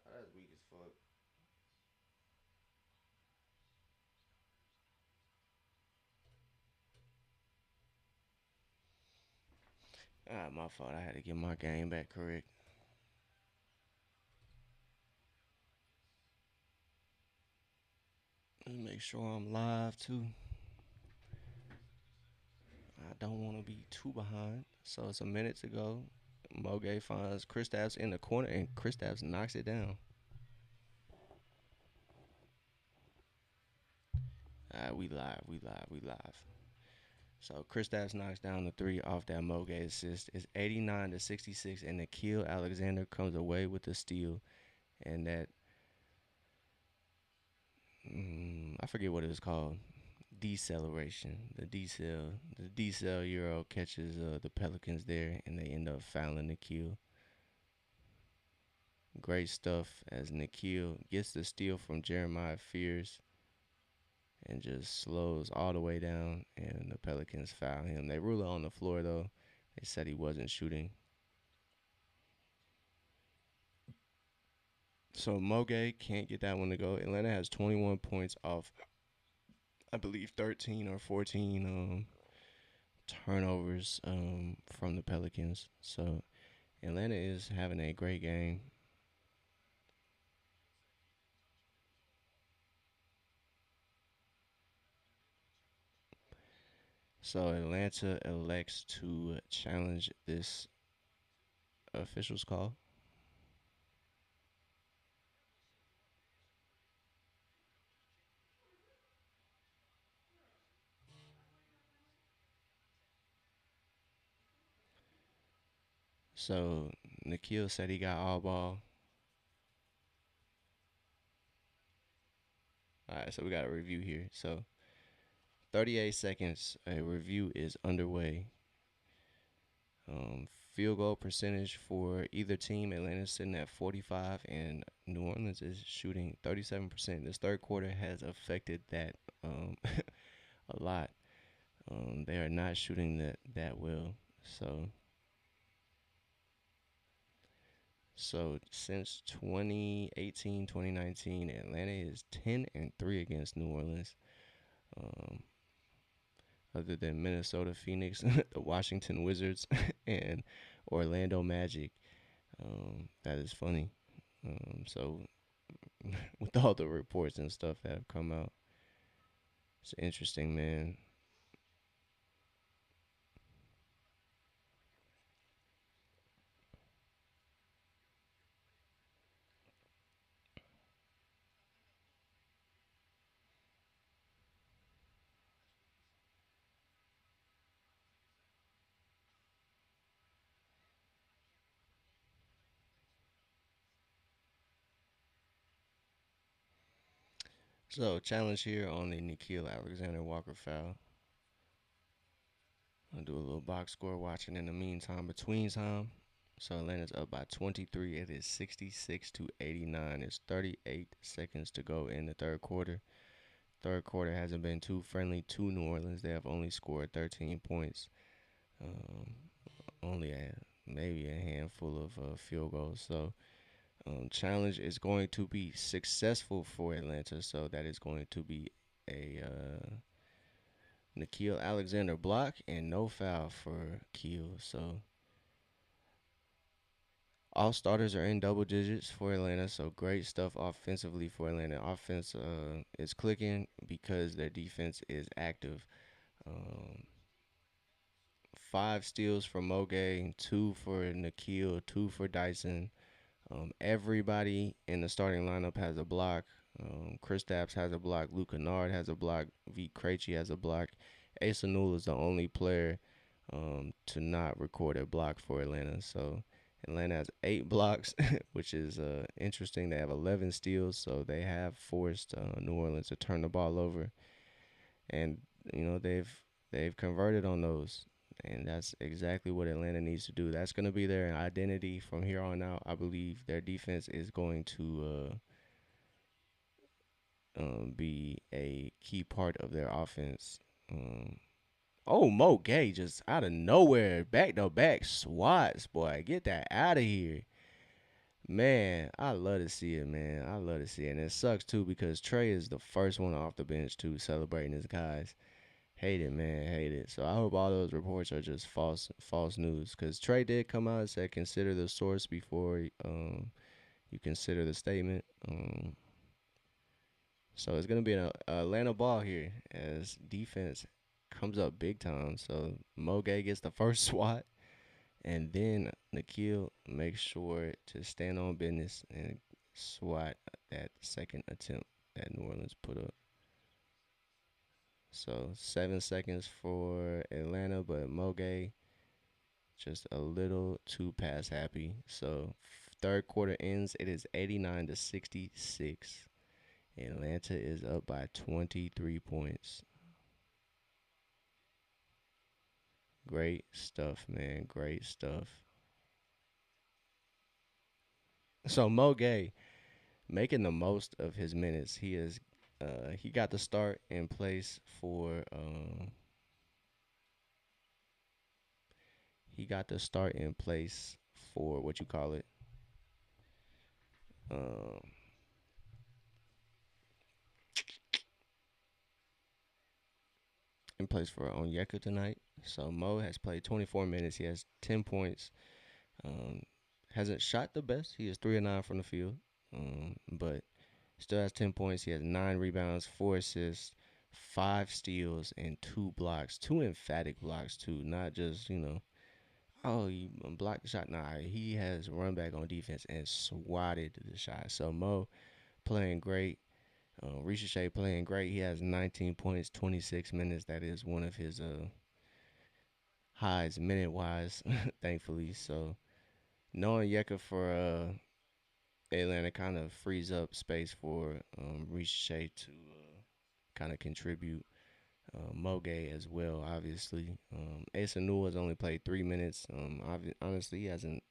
Oh, that's weak as fuck. Ah, my fault. I had to get my game back correct. Let me make sure I'm live too. I don't want to be too behind. So it's a minute to go. Moge finds Kristaps in the corner, and Kristaps knocks it down. We live, we live, we live. So Kristaps knocks down the three off that Moge assist. It's 89-66, and Nikhil Alexander comes away with the steal. And that, I forget what it was called, deceleration. The decel Euro catches the Pelicans there, and they end up fouling Nikhil. Great stuff as Nikhil gets the steal from Jeremiah Fears and just slows all the way down, and the Pelicans foul him. They rule it on the floor though. They said he wasn't shooting. So Moge can't get that one to go. Atlanta has 21 points off, I believe 13 or 14 turnovers from the Pelicans. So Atlanta is having a great game. So Atlanta elects to challenge this official's call. So Nikhil said he got all ball. All right, so we got a review here. So 38 seconds. A review is underway. Field goal percentage for either team. Atlanta's sitting at 45, and New Orleans is shooting 37%. This third quarter has affected that a lot. They are not shooting that well. So since 2018, 2019, Atlanta is 10-3 against New Orleans. Um, other than Minnesota Phoenix, the Washington Wizards, and Orlando Magic. That is funny. So with all the reports and stuff that have come out, it's interesting, man. So challenge here on the Nikhil Alexander Walker foul. I'll do a little box score watching in the meantime. Between time, so Atlanta's up by 23. It is 66-89. It's 38 seconds to go in the third quarter. Third quarter hasn't been too friendly to New Orleans. They have only scored 13 points. Um, only maybe a handful of field goals. So challenge is going to be successful for Atlanta. So that is going to be a Nikhil Alexander block and no foul for Keel. So all starters are in double digits for Atlanta. So great stuff offensively for Atlanta. Offense is clicking because their defense is active. Um, 5 steals for Moge, 2 for Nikhil, 2 for Dyson. Everybody in the starting lineup has a block. Chris Stapps has a block. Luke Kennard has a block. V. Krejci has a block. Asa Newell is the only player to not record a block for Atlanta. So Atlanta has 8 blocks, which is interesting. They have 11 steals, so they have forced New Orleans to turn the ball over, and they've converted on those. And that's exactly what Atlanta needs to do. That's going to be their identity from here on out. I believe their defense is going to be a key part of their offense. Um, oh, Mo Gay just out of nowhere, back to back swats, boy. Get that out of here. Man, I love to see it, man. I love to see it. And it sucks too because Trey is the first one off the bench too, celebrating his guys. Hate it, man. Hate it. So I hope all those reports are just false news. Because Trey did come out and said consider the source before you consider the statement. So it's gonna be an Atlanta ball here as defense comes up big time. So Moge gets the first swat, and then Nikhil makes sure to stand on business and swat that second attempt that New Orleans put up. So 7 seconds for Atlanta, but Moge just a little too pass happy. So third quarter ends. It is 89-66. Atlanta is up by 23 points. Great stuff, man. Great stuff. So Mo Gay making the most of his minutes. He got the start in place for he got the start in place for what you call it. Um in place for Onyeka tonight. So Mo has played 24 minutes. He has 10 points. Um, hasn't shot the best. He is 3 of 9 from the field, but still has 10 points. He has 9 rebounds, 4 assists, 5 steals, and 2 blocks. 2 emphatic blocks too, not just oh, he blocked the shot. Nah, he has run back on defense and swatted the shot. So Mo playing great. Ricochet playing great. He has 19 points, 26 minutes. That is one of his highs minute wise, thankfully. So knowing Yeka for Atlanta kind of frees up space for Ricochet to kind of contribute. Moge as well, obviously. Asa Newell has only played 3 minutes. Honestly, he hasn't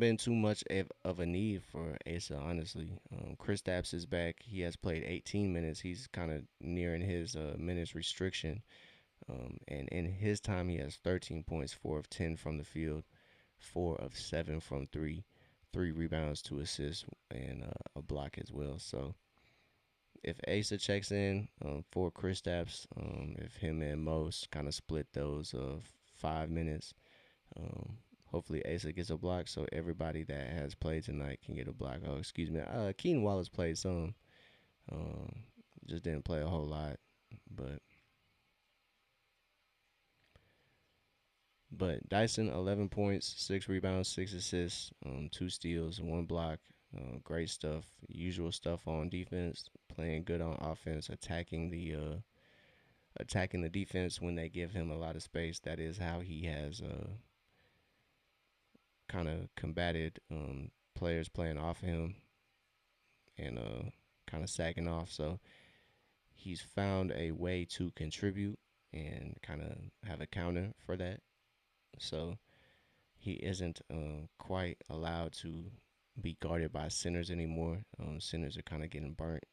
been too much of a need for Asa, honestly. Chris Stapps is back. He has played 18 minutes. He's kind of nearing his minutes restriction. And in his time, he has 13 points, 4 of 10 from the field, 4 of 7 from three, 3 rebounds, 2 assists, and a block as well. So if Asa checks in for Chris Stapps, if him and Most kind of split those 5 minutes, um, hopefully Asa gets a block so everybody that has played tonight can get a block. Oh, excuse me. Keenan Wallace played some, um, just didn't play a whole lot, but Dyson 11 points, 6 rebounds, 6 assists, 2 steals, 1 block. Great stuff. Usual stuff on defense. Playing good on offense. Attacking the defense when they give him a lot of space. That is how he has kind of combated players playing off of him and kind of sagging off. So he's found a way to contribute and kind of have a counter for that. So he isn't quite allowed to be guarded by centers anymore. Centers are kind of getting burnt.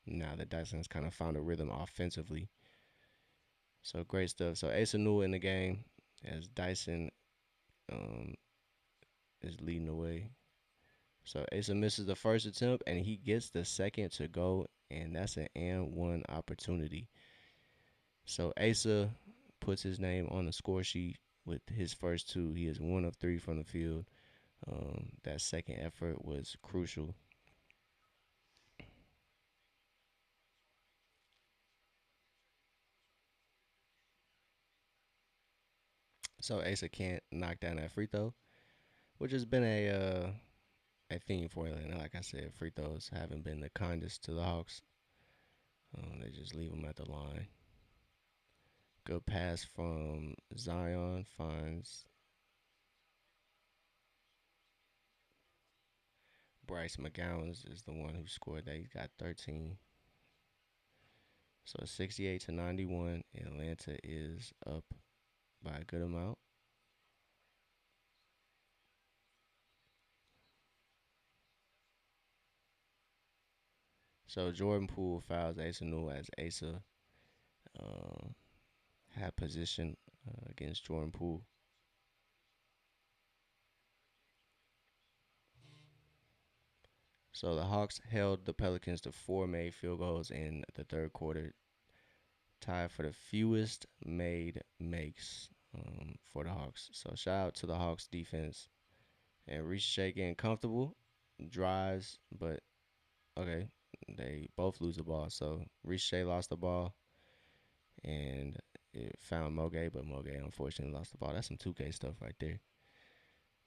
Now that Dyson's kind of found a rhythm offensively. So great stuff. So Asa Newell in the game as Dyson um, is leading the way. So Asa misses the first attempt and he gets the second to go, and that's an and one opportunity. So Asa puts his name on the score sheet with his first two. He is 1 of 3 from the field. That second effort was crucial. So Asa can't knock down that free throw, which has been a theme for Atlanta. Like I said, free throws haven't been the kindest to the Hawks. They just leave them at the line. Good pass from Zion finds Bryce McGowan is the one who scored that. He's got 13. So 68 to 91. Atlanta is up by a good amount. So Jordan Poole fouls Asa Newell as Asa um, had position against Jordan Poole. So the Hawks held the Pelicans to four made field goals in the third quarter, tied for the fewest made makes for the Hawks. So shout out to the Hawks defense and Ricochet getting comfortable, drives, but okay, they both lose the ball. So Ricochet lost the ball and it found Moge, but Moge unfortunately lost the ball. That's some 2K stuff right there.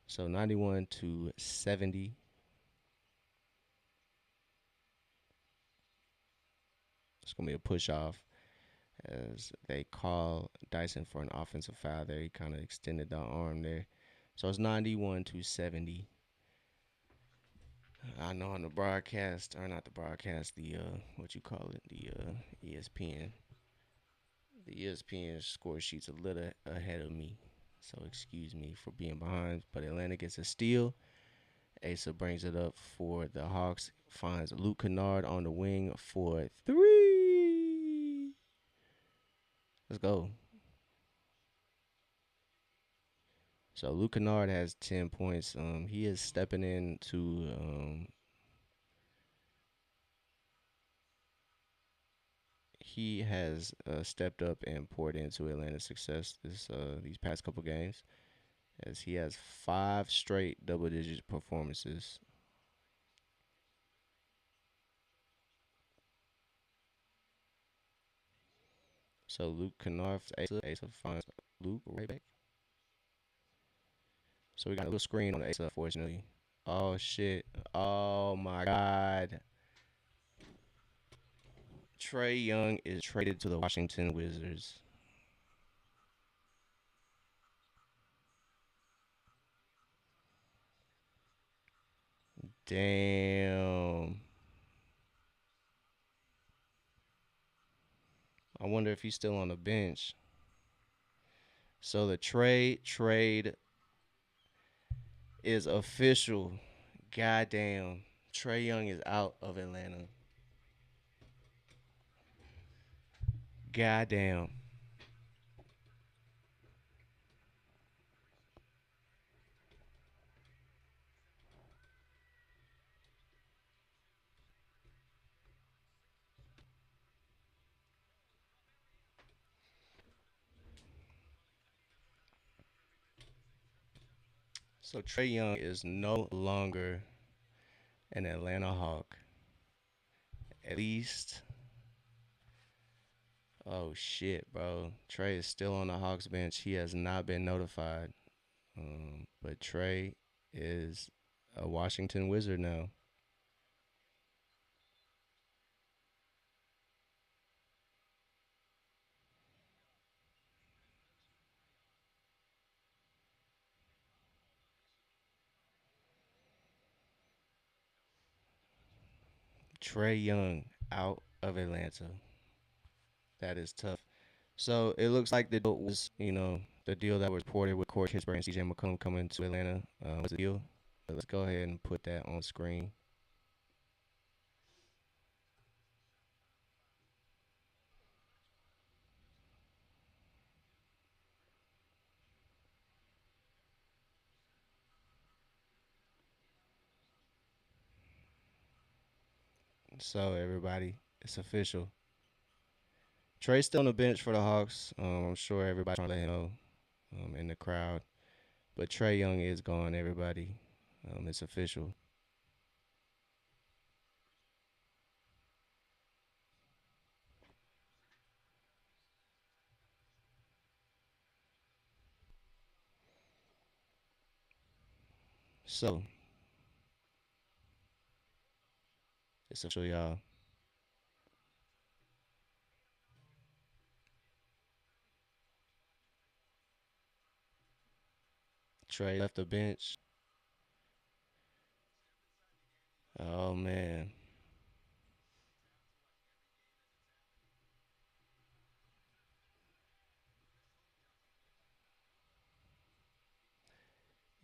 So 91 to 70. It's gonna be a push off as they call Dyson for an offensive foul there. He kind of extended the arm there. So it's 91 to 70. I know on the broadcast, or not the broadcast, the what you call it, the ESPN. The ESPN score sheet's a little ahead of me, so excuse me for being behind. But Atlanta gets a steal. Asa brings it up for the Hawks. Finds Luke Kennard on the wing for three. Let's go. So Luke Kennard has 10 points. He is stepping into he has stepped up and poured into Atlanta's success these past couple games, as he has 5 straight double-digit performances. So Luke Kennard, Asa finds Luke right back. So we got a little screen on Asa, unfortunately. Oh shit! Oh my God! Trae Young is traded to the Washington Wizards. Damn. I wonder if he's still on the bench. So the trade is official. Goddamn. Trae Young is out of Atlanta. Goddamn. So Trae Young is no longer an Atlanta Hawk. At least, oh shit, bro. Trae is still on the Hawks bench. He has not been notified. But Trae is a Washington Wizard now. Trae Young out of Atlanta. That is tough. So it looks like the deal was, the deal that was reported with Corey Kispert and CJ McCollum coming to Atlanta was the deal. But let's go ahead and put that on screen. So everybody, it's official. Trey's still on the bench for the Hawks. I'm sure everybody's trying to let him know in the crowd. But Trae Young is gone, everybody. It's official. So it's official, y'all. Trey left the bench. Oh man,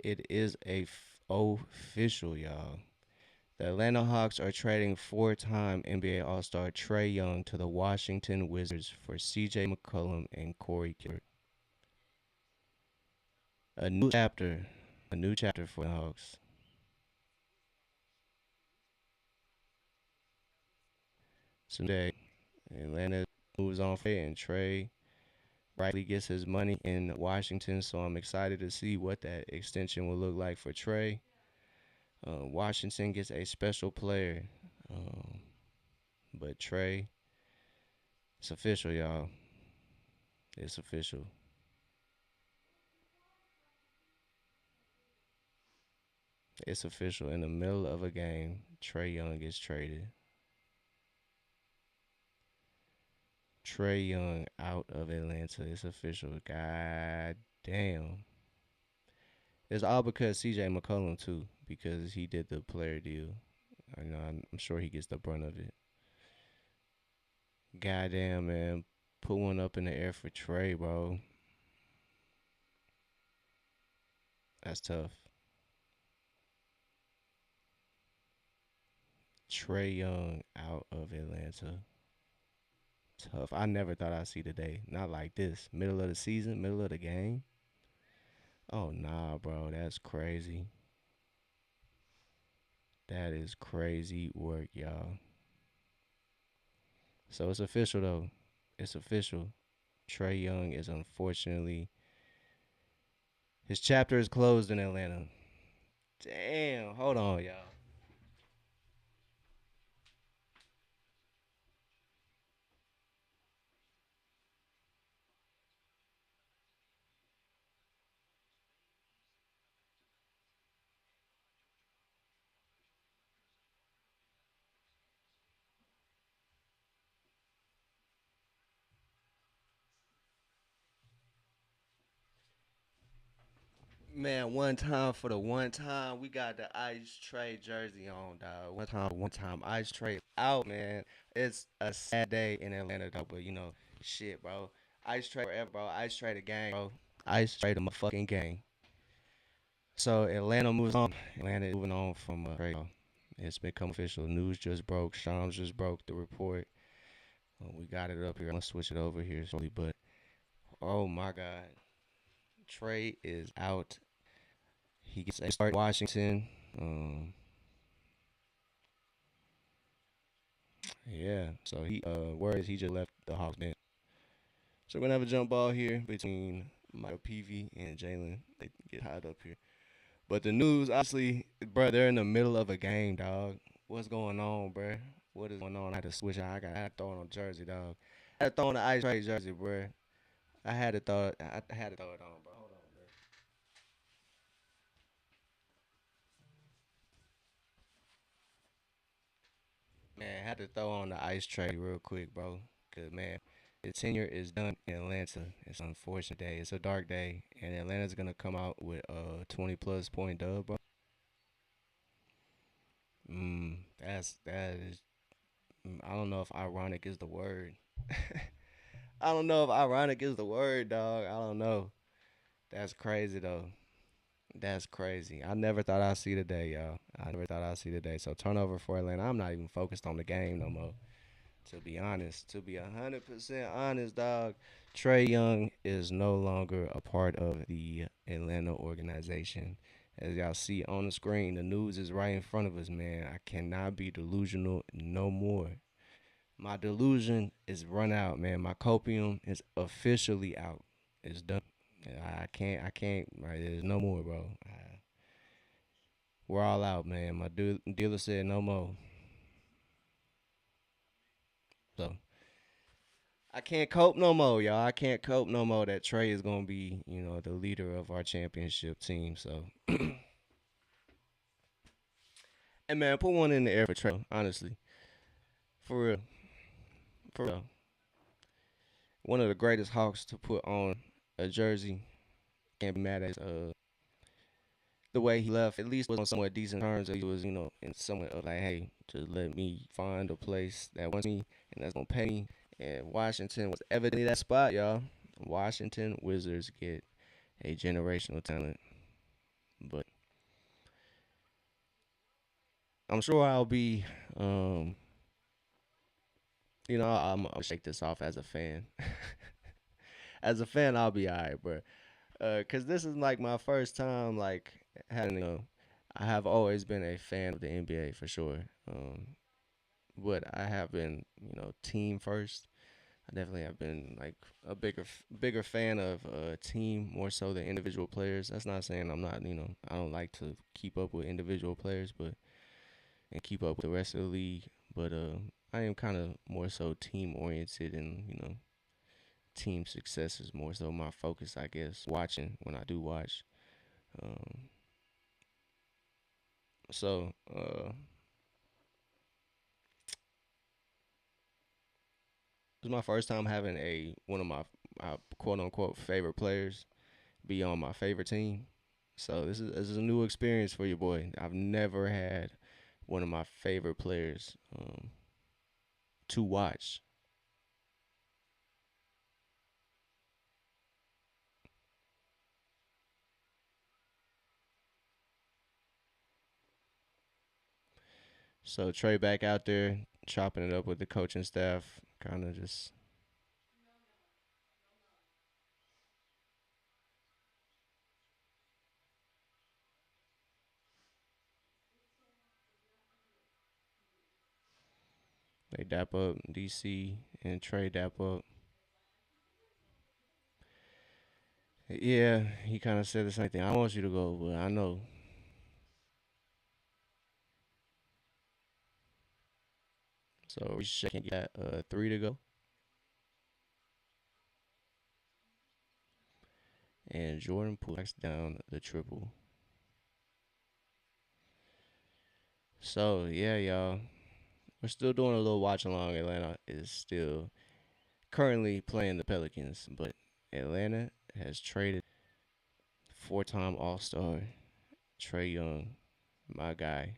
it is official, y'all. The Atlanta Hawks are trading four-time NBA All-Star Trey Young to the Washington Wizards for C.J. McCollum and Corey Kispert. A new chapter, a new chapter for the Hawks. Today, Atlanta moves on and Trey rightly gets his money in Washington, so I'm excited to see what that extension will look like for Trey. Washington gets a special player, um, but Trey, it's official, y'all. It's official. It's official. In the middle of a game, Trey Young gets traded. Trey Young out of Atlanta. It's official. God damn. It's all because CJ McCollum too, because he did the player deal. I know I'm sure he gets the brunt of it. Goddamn man. Put one up in the air for Trey, bro. That's tough. Trey Young out of Atlanta. Tough. I never thought I'd see the day. Not like this. Middle of the season, middle of the game. Oh nah, bro. That's crazy. That is crazy work, y'all. So it's official though. It's official. Trey Young is unfortunately his chapter is closed in Atlanta. Damn. Hold on, y'all. Man, one time for the one time, we got the Ice Trey jersey on, dog. One time, Ice Trey out, man. It's a sad day in Atlanta, though, but shit, bro. Ice Trey forever, bro. Ice Trey the gang, bro. Ice Trey the motherfucking gang. So Atlanta moves on. Atlanta is moving on from Trey. It's become official. News just broke. Shams just broke the report. We got it up here. I'm gonna switch it over here slowly, but oh my God, Trey is out. He gets a start in Washington. Yeah. So word is he just left the Hawks bench. So we're gonna have a jump ball here between Michael Peavy and Jalen. They get tied up here. But the news, obviously, bro, they're in the middle of a game, dog. What's going on, bro? What is going on? I had to switch. I had to throw it on jersey, dog. I had to throw on the Ice Trade jersey, bro. I had to throw it. I had to throw it on, bro. Hold on, bro. Man, I had to throw on the Ice Trade real quick, bro. Cause man, the tenure is done in Atlanta. It's an unfortunate day. It's a dark day, and Atlanta's gonna come out with a 20 plus point dub, bro. That is. I don't know if ironic is the word. I don't know if ironic is the word, dog. I don't know. That's crazy though. That's crazy. I never thought I'd see the day, y'all. I never thought I'd see the day. So turnover for Atlanta. I'm not even focused on the game no more. To be honest, to be 100% honest, dog, Trey Young is no longer a part of the Atlanta organization. As y'all see on the screen, the news is right in front of us, man. I cannot be delusional no more. My delusion is run out, man. My copium is officially out. It's done. I can't. Right, there's no more, bro. We're all out, man. My dealer said no more. So I can't cope no more, y'all. I can't cope no more that Trey is gonna be, the leader of our championship team. So And man, put one in the air for Trey. Honestly, for real, for real. One of the greatest Hawks to put on a jersey. Can't be mad at the way he left. At least was on somewhat decent terms. He was, in somewhat of like, hey, just let me find a place that wants me and that's gonna pay me. And Washington was evidently that spot, y'all. Washington Wizards get a generational talent, but I'm sure I'll be, um, I'll shake this off as a fan. As a fan, I'll be alright, bro. Cause this is like my first time like having, I have always been a fan of the NBA for sure. But I have been, team first. I definitely have been like a bigger fan of team more so than individual players. That's not saying I'm not, I don't like to keep up with individual players, but and keep up with the rest of the league. But I am kind of more so team oriented, and team success is more so my focus, I guess. Watching when I do watch. Um, so it's my first time having a one of my quote unquote favorite players be on my favorite team. So this is a new experience for your boy. I've never had one of my favorite players to watch. So Trey back out there chopping it up with the coaching staff, kind of just they dap up DC and Trey dap up. Yeah, he kind of said the same thing. I want you to go, but I know. So we can get three to go, and Jordan Poole knocks down the triple. So yeah, y'all, we're still doing a little watch along. Atlanta is still currently playing the Pelicans, but Atlanta has traded four-time All-Star Trey Young, my guy.